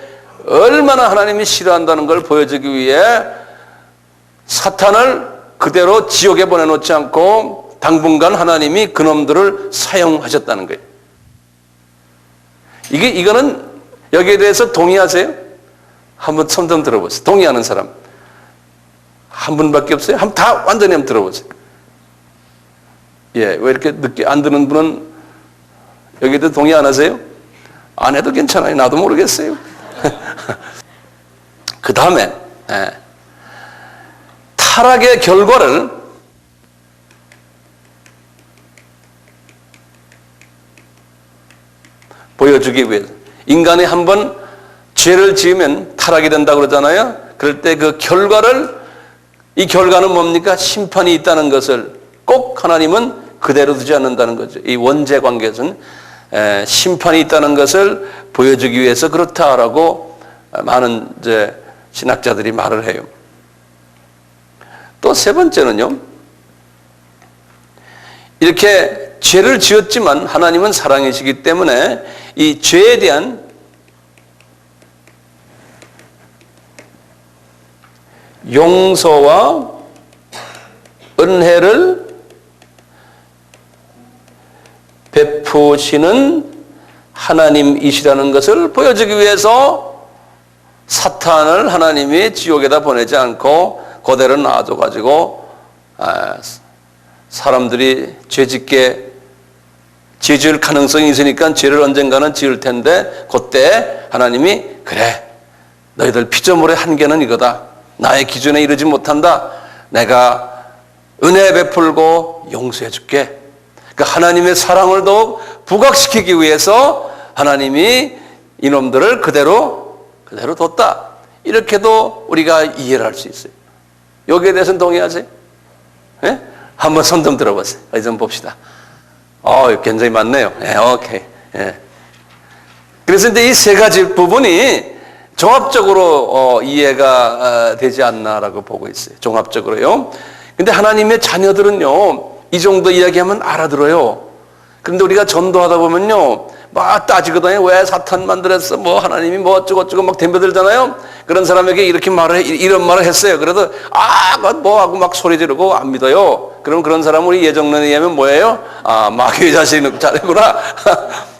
Speaker 1: 얼마나 하나님이 싫어한다는 걸 보여주기 위해 사탄을 그대로 지옥에 보내놓지 않고 당분간 하나님이 그놈들을 사용하셨다는 거예요. 이거는 여기에 대해서 동의하세요? 한번 손 좀 들어보세요. 동의하는 사람 한 분밖에 없어요? 한번 다 완전히 한번 들어보세요. 예, 왜 이렇게 늦게 안 드는 분은 여기도 동의 안 하세요? 안 해도 괜찮아요. 나도 모르겠어요. 그 다음에 타락의 결과를 보여주기 위해서 인간이 한번 죄를 지으면 타락이 된다고 그러잖아요. 그럴 때 그 결과를 이 결과는 뭡니까? 심판이 있다는 것을 꼭 하나님은 그대로 두지 않는다는 거죠. 이 원죄 관계에서는 심판이 있다는 것을 보여주기 위해서 그렇다라고 많은 이제 신학자들이 말을 해요. 또 세 번째는요. 이렇게 죄를 지었지만 하나님은 사랑이시기 때문에 이 죄에 대한 용서와 은혜를 베푸시는 하나님이시라는 것을 보여주기 위해서 사탄을 하나님이 지옥에다 보내지 않고 그대로 놔둬가지고 사람들이 죄짓게 죄 지을 가능성이 있으니까 죄를 언젠가는 지을 텐데 그때 하나님이 그래 너희들 피조물의 한계는 이거다. 나의 기준에 이르지 못한다. 내가 은혜 베풀고 용서해 줄게. 그러니까 하나님의 사랑을 더욱 부각시키기 위해서 하나님이 이놈들을 그대로 뒀다. 이렇게도 우리가 이해를 할 수 있어요. 여기에 대해서는 동의하세요? 예? 한번 손 좀 들어보세요. 어디 좀 봅시다. 굉장히 많네요. 예, 오케이. 예. 그래서 이제 이 세 가지 부분이 종합적으로 이해가 되지 않나라고 보고 있어요. 종합적으로요. 근데 하나님의 자녀들은요, 이 정도 이야기하면 알아들어요. 그런데 우리가 전도하다 보면요, 막 따지거든요. 왜 사탄 만들었어? 뭐 하나님이 뭐 어쩌고저쩌고 막 덤벼들잖아요. 그런 사람에게 이런 말을 했어요. 그래도 뭐 하고 막 소리 지르고 안 믿어요. 그럼 그런 사람은 우리 예정론에 의하면 뭐예요? 마귀의 자식이 잘했구나.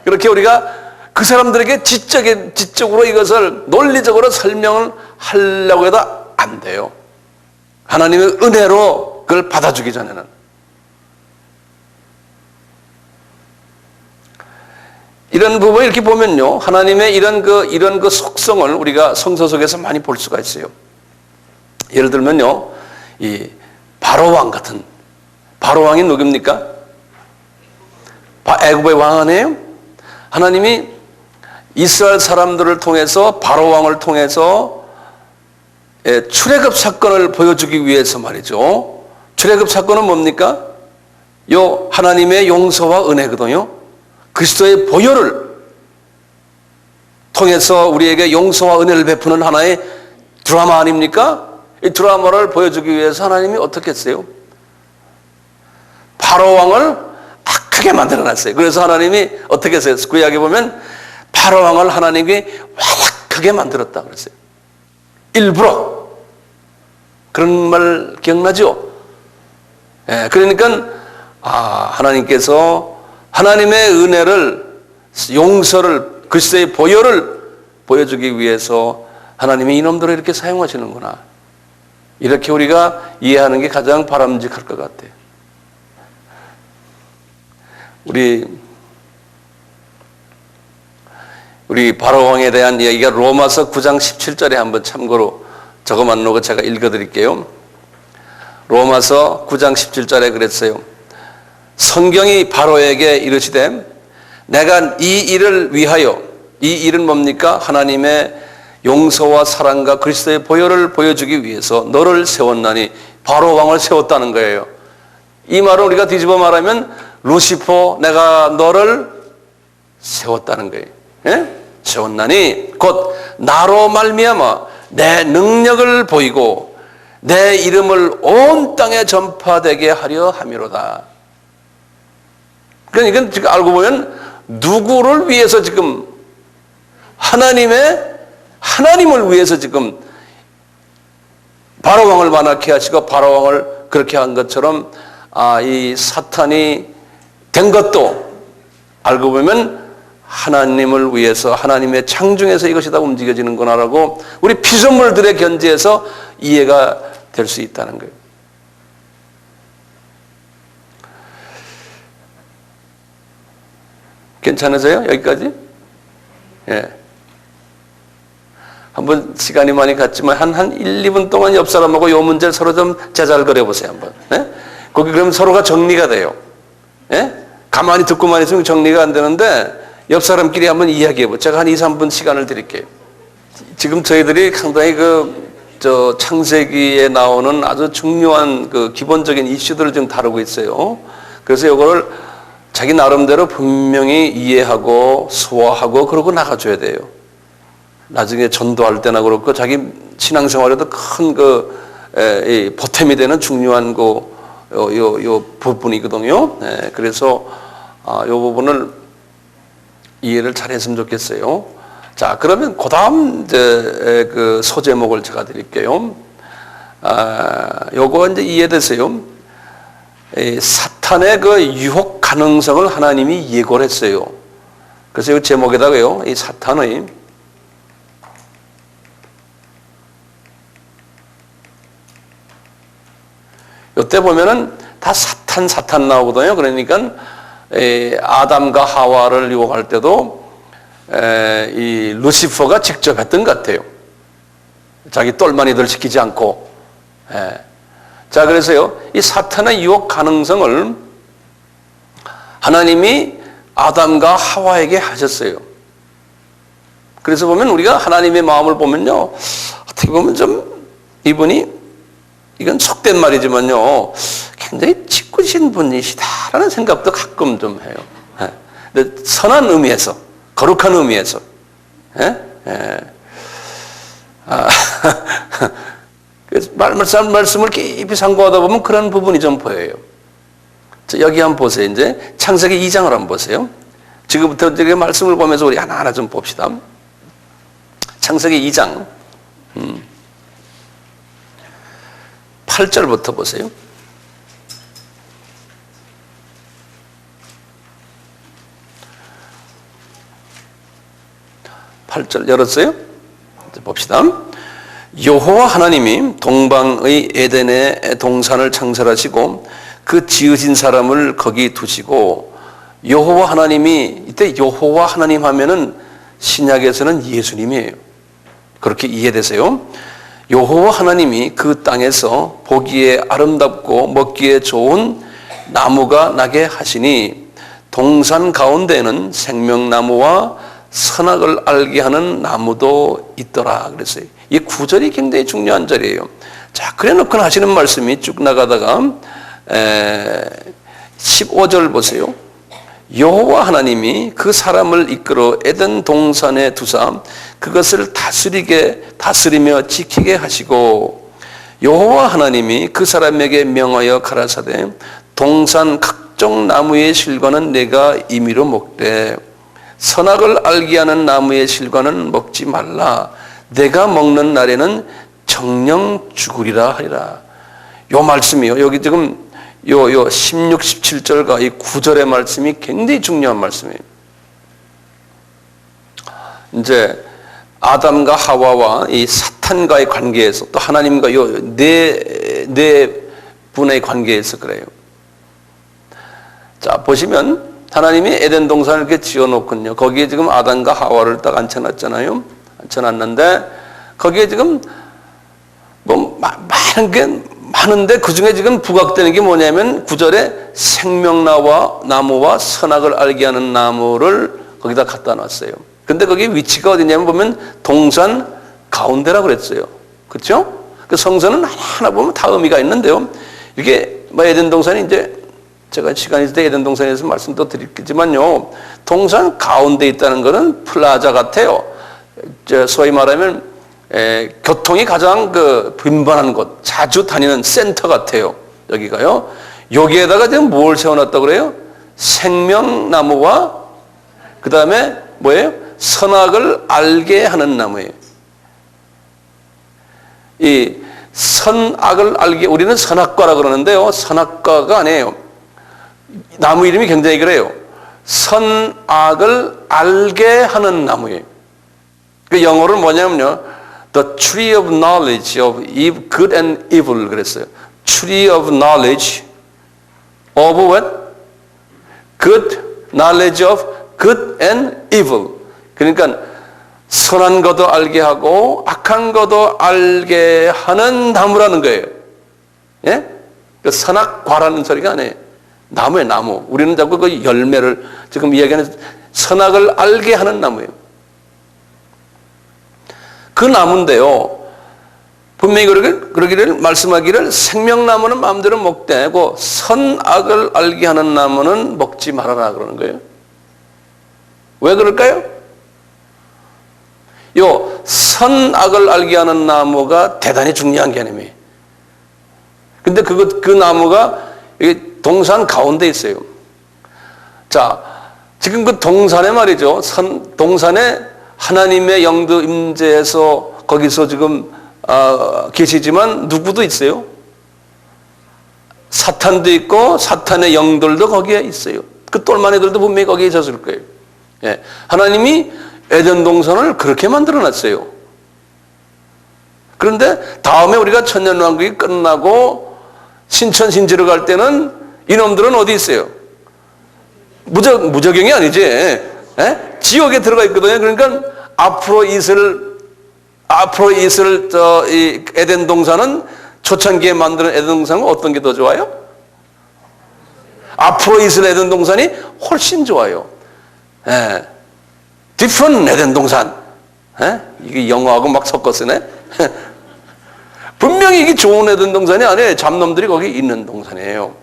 Speaker 1: 그렇게 우리가 그 사람들에게 지적으로 이것을 논리적으로 설명을 하려고 해도 안 돼요. 하나님의 은혜로 그걸 받아주기 전에는. 이런 부분을 이렇게 보면요. 하나님의 이런 그 속성을 우리가 성서 속에서 많이 볼 수가 있어요. 예를 들면요. 이 바로왕 같은, 바로왕이 누굽니까? 애굽의 왕 아니에요? 하나님이 이스라엘 사람들을 통해서 바로왕을 통해서 출애굽 사건을 보여주기 위해서 말이죠. 출애굽 사건은 뭡니까? 요 하나님의 용서와 은혜거든요. 그리스도의 보혈을 통해서 우리에게 용서와 은혜를 베푸는 하나의 드라마 아닙니까? 이 드라마를 보여주기 위해서 하나님이 어떻게 했어요? 바로왕을 악하게 만들어놨어요. 그래서 하나님이 어떻게 했어요? 구약에 보면 바로왕을 하나님이 완악하게 만들었다 그랬어요. 일부러. 그런 말 기억나죠? 예, 그러니까 하나님께서 하나님의 은혜를, 용서를, 그리스도의 보혈을 보여주기 위해서 하나님이 이놈들을 이렇게 사용하시는구나. 이렇게 우리가 이해하는 게 가장 바람직할 것 같아요. 우리 바로왕에 대한 이야기가 로마서 9장 17절에 한번 참고로 적어만 놓고 제가 읽어드릴게요. 로마서 9장 17절에 그랬어요. 성경이 바로에게 이르시되 내가 이 일을 위하여, 이 일은 뭡니까? 하나님의 용서와 사랑과 그리스도의 보혈을 보여주기 위해서 너를 세웠나니, 바로왕을 세웠다는 거예요. 이 말은 우리가 뒤집어 말하면 루시퍼 내가 너를 세웠다는 거예요. 예? 세웠나니 곧 나로 말미암아 내 능력을 보이고 내 이름을 온 땅에 전파되게 하려 함이로다. 그러니까 이건 지금 알고 보면 누구를 위해서 지금 하나님을 위해서 지금 바로왕을 만하게 하시고 바로왕을 그렇게 한 것처럼 이 사탄이 된 것도 알고 보면 하나님을 위해서 하나님의 창중에서 이것이 다 움직여지는구나라고 우리 피조물들의 견지에서 이해가 될 수 있다는 거예요. 괜찮으세요? 여기까지? 예. 한번 시간이 많이 갔지만 한 1, 2분 동안 옆 사람하고 이 문제를 서로 좀 제잘거려 보세요. 한번. 예? 거기 그럼 서로가 정리가 돼요. 예? 가만히 듣고만 있으면 정리가 안 되는데 옆 사람끼리 한번 이야기해 보세요. 제가 한 2, 3분 시간을 드릴게요. 지금 저희들이 상당히 창세기에 나오는 아주 중요한 기본적인 이슈들을 지금 다루고 있어요. 그래서 이거를 자기 나름대로 분명히 이해하고 소화하고 그러고 나가줘야 돼요. 나중에 전도할 때나 그렇고 자기 신앙생활에도 큰 보탬이 되는 중요한 요 부분이거든요. 네, 그래서 요 부분을 이해를 잘 했으면 좋겠어요. 자, 그러면 그 다음 소제목을 제가 드릴게요. 요거 이제 이해되세요? 사탄의 유혹 가능성을 하나님이 예고를 했어요. 그래서 이 제목에다가요, 이 사탄의 요때 보면은 다 사탄 나오거든요. 그러니까 아담과 하와를 유혹할 때도 이 루시퍼가 직접 했던 것 같아요. 자기 똘마니들 시키지 않고. 자, 그래서요, 이 사탄의 유혹 가능성을 하나님이 아담과 하와에게 하셨어요. 그래서 보면 우리가 하나님의 마음을 보면요, 어떻게 보면 좀 이분이, 이건 속된 말이지만요, 굉장히 짓궂은 분이시다라는 생각도 가끔 좀 해요. 근데 선한 의미에서, 거룩한 의미에서. 말씀을 깊이 상고하다 보면 그런 부분이 좀 보여요. 자, 여기 한번 보세요. 이제 창세기 2장을 한번 보세요. 지금부터 이제 말씀을 보면서 우리 하나하나 좀 봅시다. 창세기 2장 8절부터 보세요. 8절 열었어요? 이제 봅시다. 여호와 하나님이 동방의 에덴의 동산을 창설하시고 그 지으신 사람을 거기 두시고, 여호와 하나님이, 이때 여호와 하나님 하면은 신약에서는 예수님이에요. 그렇게 이해되세요? 여호와 하나님이 그 땅에서 보기에 아름답고 먹기에 좋은 나무가 나게 하시니 동산 가운데에는 생명나무와 선악을 알게 하는 나무도 있더라 그랬어요. 이 구절이 굉장히 중요한 절이에요. 자, 그래 놓고 하시는 말씀이 쭉 나가다가 15절 보세요. 여호와 하나님이 그 사람을 이끌어 에덴 동산에 두사 그것을 다스리며 지키게 하시고, 여호와 하나님이 그 사람에게 명하여 가라사대 동산 각종 나무의 실과는 내가 임의로 먹되 선악을 알게 하는 나무의 실과는 먹지 말라. 내가 먹는 날에는 정령 죽으리라 하리라. 요 말씀이요. 여기 지금 요 16, 17절과 이 9절의 말씀이 굉장히 중요한 말씀이에요. 이제 아담과 하와와 이 사탄과의 관계에서, 또 하나님과 요 네 분의 관계에서 그래요. 자, 보시면 하나님이 에덴 동산을 이렇게 지어놓군요. 거기에 지금 아담과 하와를 딱 앉혀놨잖아요. 앉혀놨는데 거기에 지금 뭐 많은데 그 중에 지금 부각되는 게 뭐냐면 9절에 생명나무와 선악을 알게 하는 나무를 거기다 갖다 놨어요. 근데 거기 위치가 어디냐면 보면 동산 가운데라고 그랬어요. 그렇죠? 그 성서는 하나하나 보면 다 의미가 있는데요. 이게 뭐 에덴 동산이 이제 제가 시간이 있을 때 에덴 동산에서 말씀도 드리겠지만요, 동산 가운데 있다는 것은 플라자 같아요. 소위 말하면 교통이 가장 빈번한 곳, 자주 다니는 센터 같아요. 여기가요. 여기에다가 지금 뭘 세워놨다고 그래요? 생명나무와 그 다음에 뭐예요? 선악을 알게 하는 나무예요. 이 선악을 알게, 우리는 선악과라 그러는데요, 선악과가 아니에요. 나무 이름이 굉장히 그래요. 선악을 알게 하는 나무예요. 그 영어로는 뭐냐면요, The Tree of Knowledge of Good and Evil 그랬어요. Tree of Knowledge of what? Good knowledge of good and evil. 그러니까 선한 것도 알게 하고 악한 것도 알게 하는 나무라는 거예요. 예? 그 선악과라는 소리가 아니에요. 나무예요, 나무. 우리는 자꾸 그 열매를 지금 이야기하는 선악을 알게 하는 나무예요. 그 나무인데요, 분명히 그러기를 말씀하기를 생명나무는 마음대로 먹되고 선악을 알게 하는 나무는 먹지 말아라 그러는 거예요. 왜 그럴까요? 요 선악을 알게 하는 나무가 대단히 중요한 개념이에요. 근데 그 나무가 동산 가운데 있어요. 자, 지금 그 동산에 말이죠. 동산에 하나님의 영도 임재해서 거기서 지금 계시지만 누구도 있어요? 사탄도 있고 사탄의 영들도 거기에 있어요. 그 똘마니들도 분명히 거기에 있었을 거예요. 예. 하나님이 에덴 동산을 그렇게 만들어 놨어요. 그런데 다음에 우리가 천년왕국이 끝나고 신천신지로 갈 때는 이놈들은 어디 있어요? 무적용이 아니지. 예? 지옥에 들어가 있거든요. 그러니까 앞으로 있을 이 에덴 동산은 초창기에 만드는 에덴 동산은 어떤 게 더 좋아요? 앞으로 있을 에덴 동산이 훨씬 좋아요. 예. different 에덴 동산. 예? 이게 영어하고 막 섞어 쓰네. 분명히 이게 좋은 에덴 동산이 아니에요. 잡놈들이 거기 있는 동산이에요.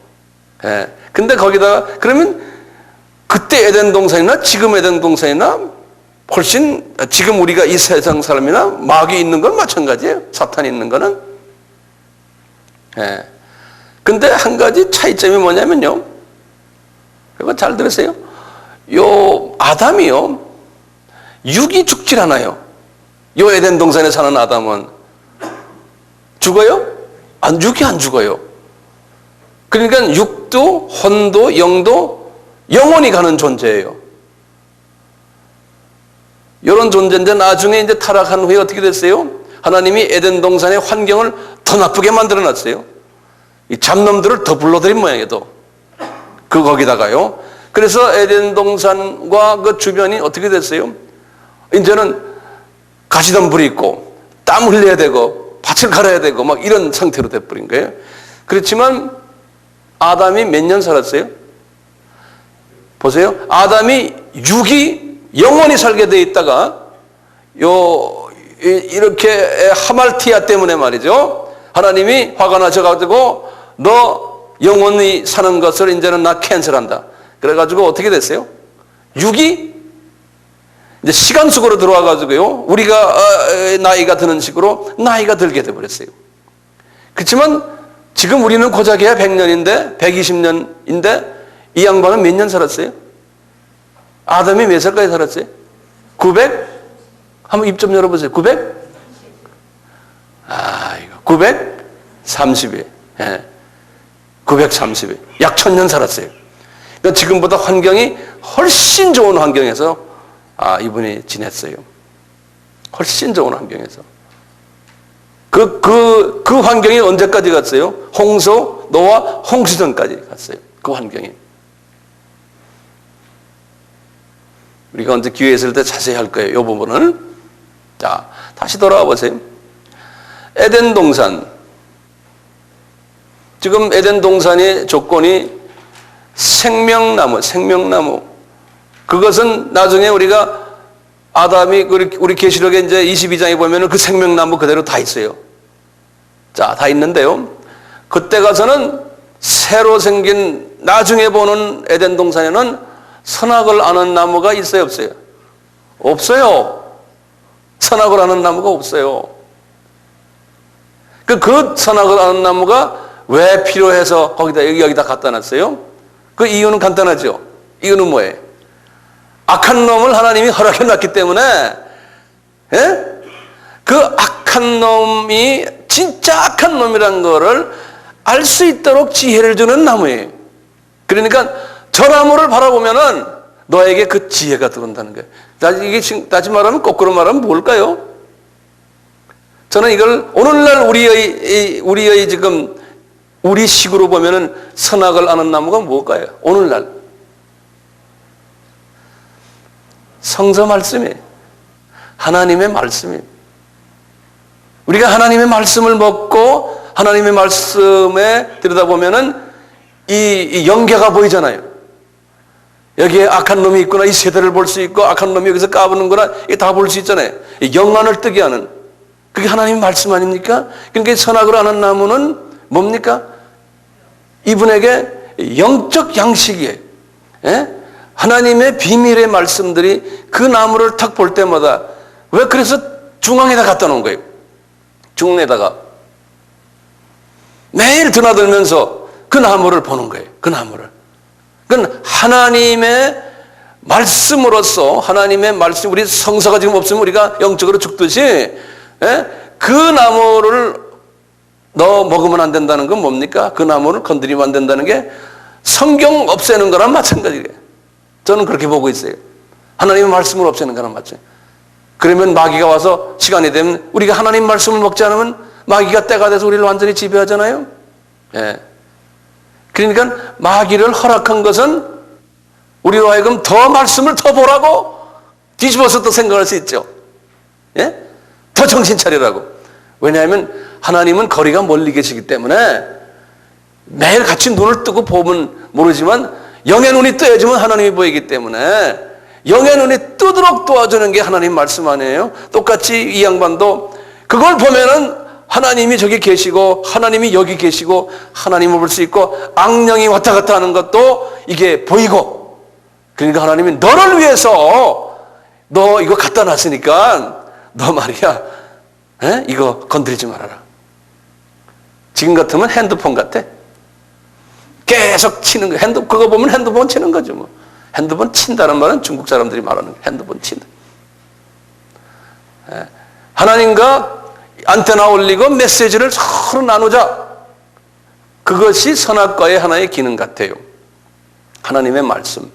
Speaker 1: 예. 근데 거기다가 그러면 그때 에덴 동산이나 지금 에덴 동산이나 훨씬 지금 우리가 이 세상 사람이나 마귀 있는 건 마찬가지예요. 사탄이 있는 거는. 예. 근데 한 가지 차이점이 뭐냐면요. 이거 잘 들으세요. 요 아담이요. 육이 죽질 않아요. 요 에덴 동산에 사는 아담은 죽어요? 육이 안 죽어요. 그러니까 육도 혼도 영도 영원히 가는 존재예요. 이런 존재인데 나중에 이제 타락한 후에 어떻게 됐어요? 하나님이 에덴 동산의 환경을 더 나쁘게 만들어 놨어요. 이 잡놈들을 더 불러들인 모양이에요. 거기다가요. 그래서 에덴 동산과 그 주변이 어떻게 됐어요? 이제는 가시덤불이 있고 땀 흘려야 되고 밭을 갈아야 되고 막 이런 상태로 돼버린 거예요. 그렇지만 아담이 몇 년 살았어요? 보세요. 아담이 육이 영원히 살게 돼 있다가 이렇게 하말티아 때문에 말이죠. 하나님이 화가 나셔가지고 너 영원히 사는 것을 이제는 나 캔슬한다. 그래가지고 어떻게 됐어요? 육이 이제 시간 속으로 들어와가지고요. 우리가 나이가 드는 식으로 나이가 들게 돼버렸어요. 그렇지만 지금 우리는 고작해야 100년인데 120년인데 이 양반은 몇 년 살았어요? 아담이 몇 살까지 살았어요? 900? 한번 입 좀 열어보세요. 900? 이거 930일. 예. 930일. 약 1000년 살았어요. 그러니까 지금보다 환경이 훨씬 좋은 환경에서 이분이 지냈어요. 훨씬 좋은 환경에서. 그 환경이 언제까지 갔어요? 홍수, 노아, 홍수전까지 갔어요. 그 환경이. 우리가 언제 기회 있을 때 자세히 할 거예요. 이 부분을. 자, 다시 돌아와 보세요. 에덴 동산. 지금 에덴 동산의 조건이 생명나무. 그것은 나중에 우리가 아담이 우리 계시록에 이제 22장에 보면은 그 생명나무 그대로 다 있어요. 자, 다 있는데요. 그때 가서는 새로 생긴 나중에 보는 에덴 동산에는 선악을 아는 나무가 있어요, 없어요? 없어요. 선악을 아는 나무가 없어요. 그 선악을 아는 나무가 왜 필요해서 여기다 갖다 놨어요? 그 이유는 간단하죠. 이유는 뭐예요? 악한 놈을 하나님이 허락해 놨기 때문에, 예? 그 악한 놈이 진짜 악한 놈이란 거를 알 수 있도록 지혜를 주는 나무예요. 그러니까 저 나무를 바라보면은 너에게 그 지혜가 들어온다는 거예요. 이게 지금 다시 말하면, 거꾸로 말하면 뭘까요? 저는 이걸 오늘날 우리의 지금 우리 식으로 보면은 선악을 아는 나무가 뭘까요? 오늘날 성서 말씀이에요. 하나님의 말씀이에요. 우리가 하나님의 말씀을 먹고 하나님의 말씀에 들여다보면은 이 영계가 보이잖아요. 여기에 악한 놈이 있구나, 이 세대를 볼 수 있고, 악한 놈이 여기서 까부는구나, 이게 다 볼 수 있잖아요. 영안을 뜨게 하는, 그게 하나님의 말씀 아닙니까? 그러니까 선악을 아는 나무는 뭡니까? 이분에게 영적 양식이에요. 예? 하나님의 비밀의 말씀들이 그 나무를 탁 볼 때마다, 왜 그래서 중앙에다 갖다 놓은 거예요? 중앙에다가 매일 드나들면서 그 나무를 보는 거예요. 그 나무를. 그건 하나님의 말씀으로서, 하나님의 말씀, 우리 성서가 지금 없으면 우리가 영적으로 죽듯이, 예? 그 나무를 너 먹으면 안 된다는 건 뭡니까? 그 나무를 건드리면 안 된다는 게 성경 없애는 거랑 마찬가지예요. 저는 그렇게 보고 있어요. 하나님의 말씀을 없애는 거랑 마찬가지예요. 그러면 마귀가 와서 시간이 되면 우리가 하나님 말씀을 먹지 않으면 마귀가 때가 돼서 우리를 완전히 지배하잖아요. 예. 그러니까 마귀를 허락한 것은 우리로 하여금 더 말씀을 더 보라고 뒤집어서 또 생각할 수 있죠. 예? 더 정신 차리라고. 왜냐하면 하나님은 거리가 멀리 계시기 때문에 매일 같이 눈을 뜨고 보면 모르지만 영의 눈이 떠야지만 하나님이 보이기 때문에 영의 눈이 뜨도록 도와주는 게 하나님 말씀 아니에요? 똑같이 이 양반도 그걸 보면은 하나님이 저기 계시고 하나님이 여기 계시고 하나님을 볼 수 있고 악령이 왔다 갔다 하는 것도 이게 보이고, 그러니까 하나님이 너를 위해서 너 이거 갖다 놨으니까 너 말이야, 에? 이거 건드리지 말아라. 지금 같으면 핸드폰 같아. 계속 치는 거. 그거 보면 핸드폰 치는 거죠. 뭐. 핸드폰 친다는 말은 중국 사람들이 말하는 거예요. 핸드폰 친다. 에? 하나님과 안테나 올리고 메시지를 서로 나누자. 그것이 선악과의 하나의 기능 같아요. 하나님의 말씀.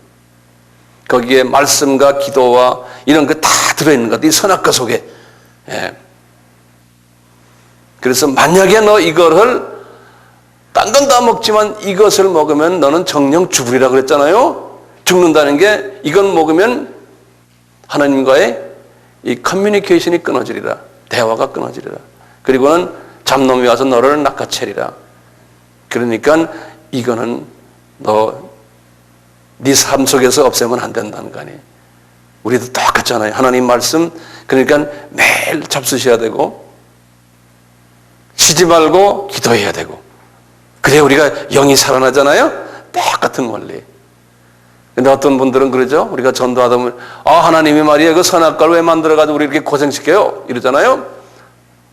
Speaker 1: 거기에 말씀과 기도와 이런 거 다 들어있는 것. 이 선악과 속에. 예. 그래서 만약에 너 이거를 딴 건 다 먹지만 이것을 먹으면 너는 정령 죽으리라 그랬잖아요. 죽는다는 게 이건 먹으면 하나님과의 이 커뮤니케이션이 끊어지리라. 대화가 끊어지리라. 그리고는 잡놈이 와서 너를 낚아채리라. 그러니까 이거는 네 삶 속에서 없애면 안 된다는 거 아니에요. 우리도 똑같잖아요. 하나님 말씀, 그러니까 매일 잡수셔야 되고 쉬지 말고 기도해야 되고, 그래야 우리가 영이 살아나잖아요. 똑같은 원리. 근데 어떤 분들은 그러죠. 우리가 전도하다 보면 하나님이 말이야 그 선악과를 왜 만들어가지고 우리 이렇게 고생시켜요? 이러잖아요.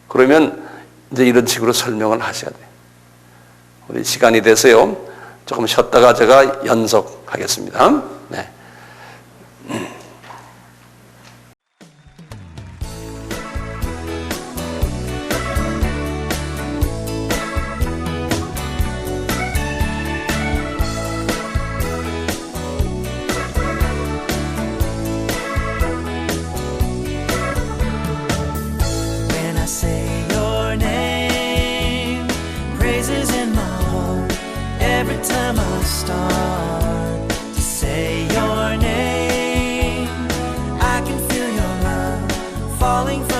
Speaker 1: 그러면 이제 이런 식으로 설명을 하셔야 돼요. 우리 시간이 돼서요. 조금 쉬었다가 제가 연속하겠습니다. 네.
Speaker 2: Every time I start to say your name, I can feel your love falling.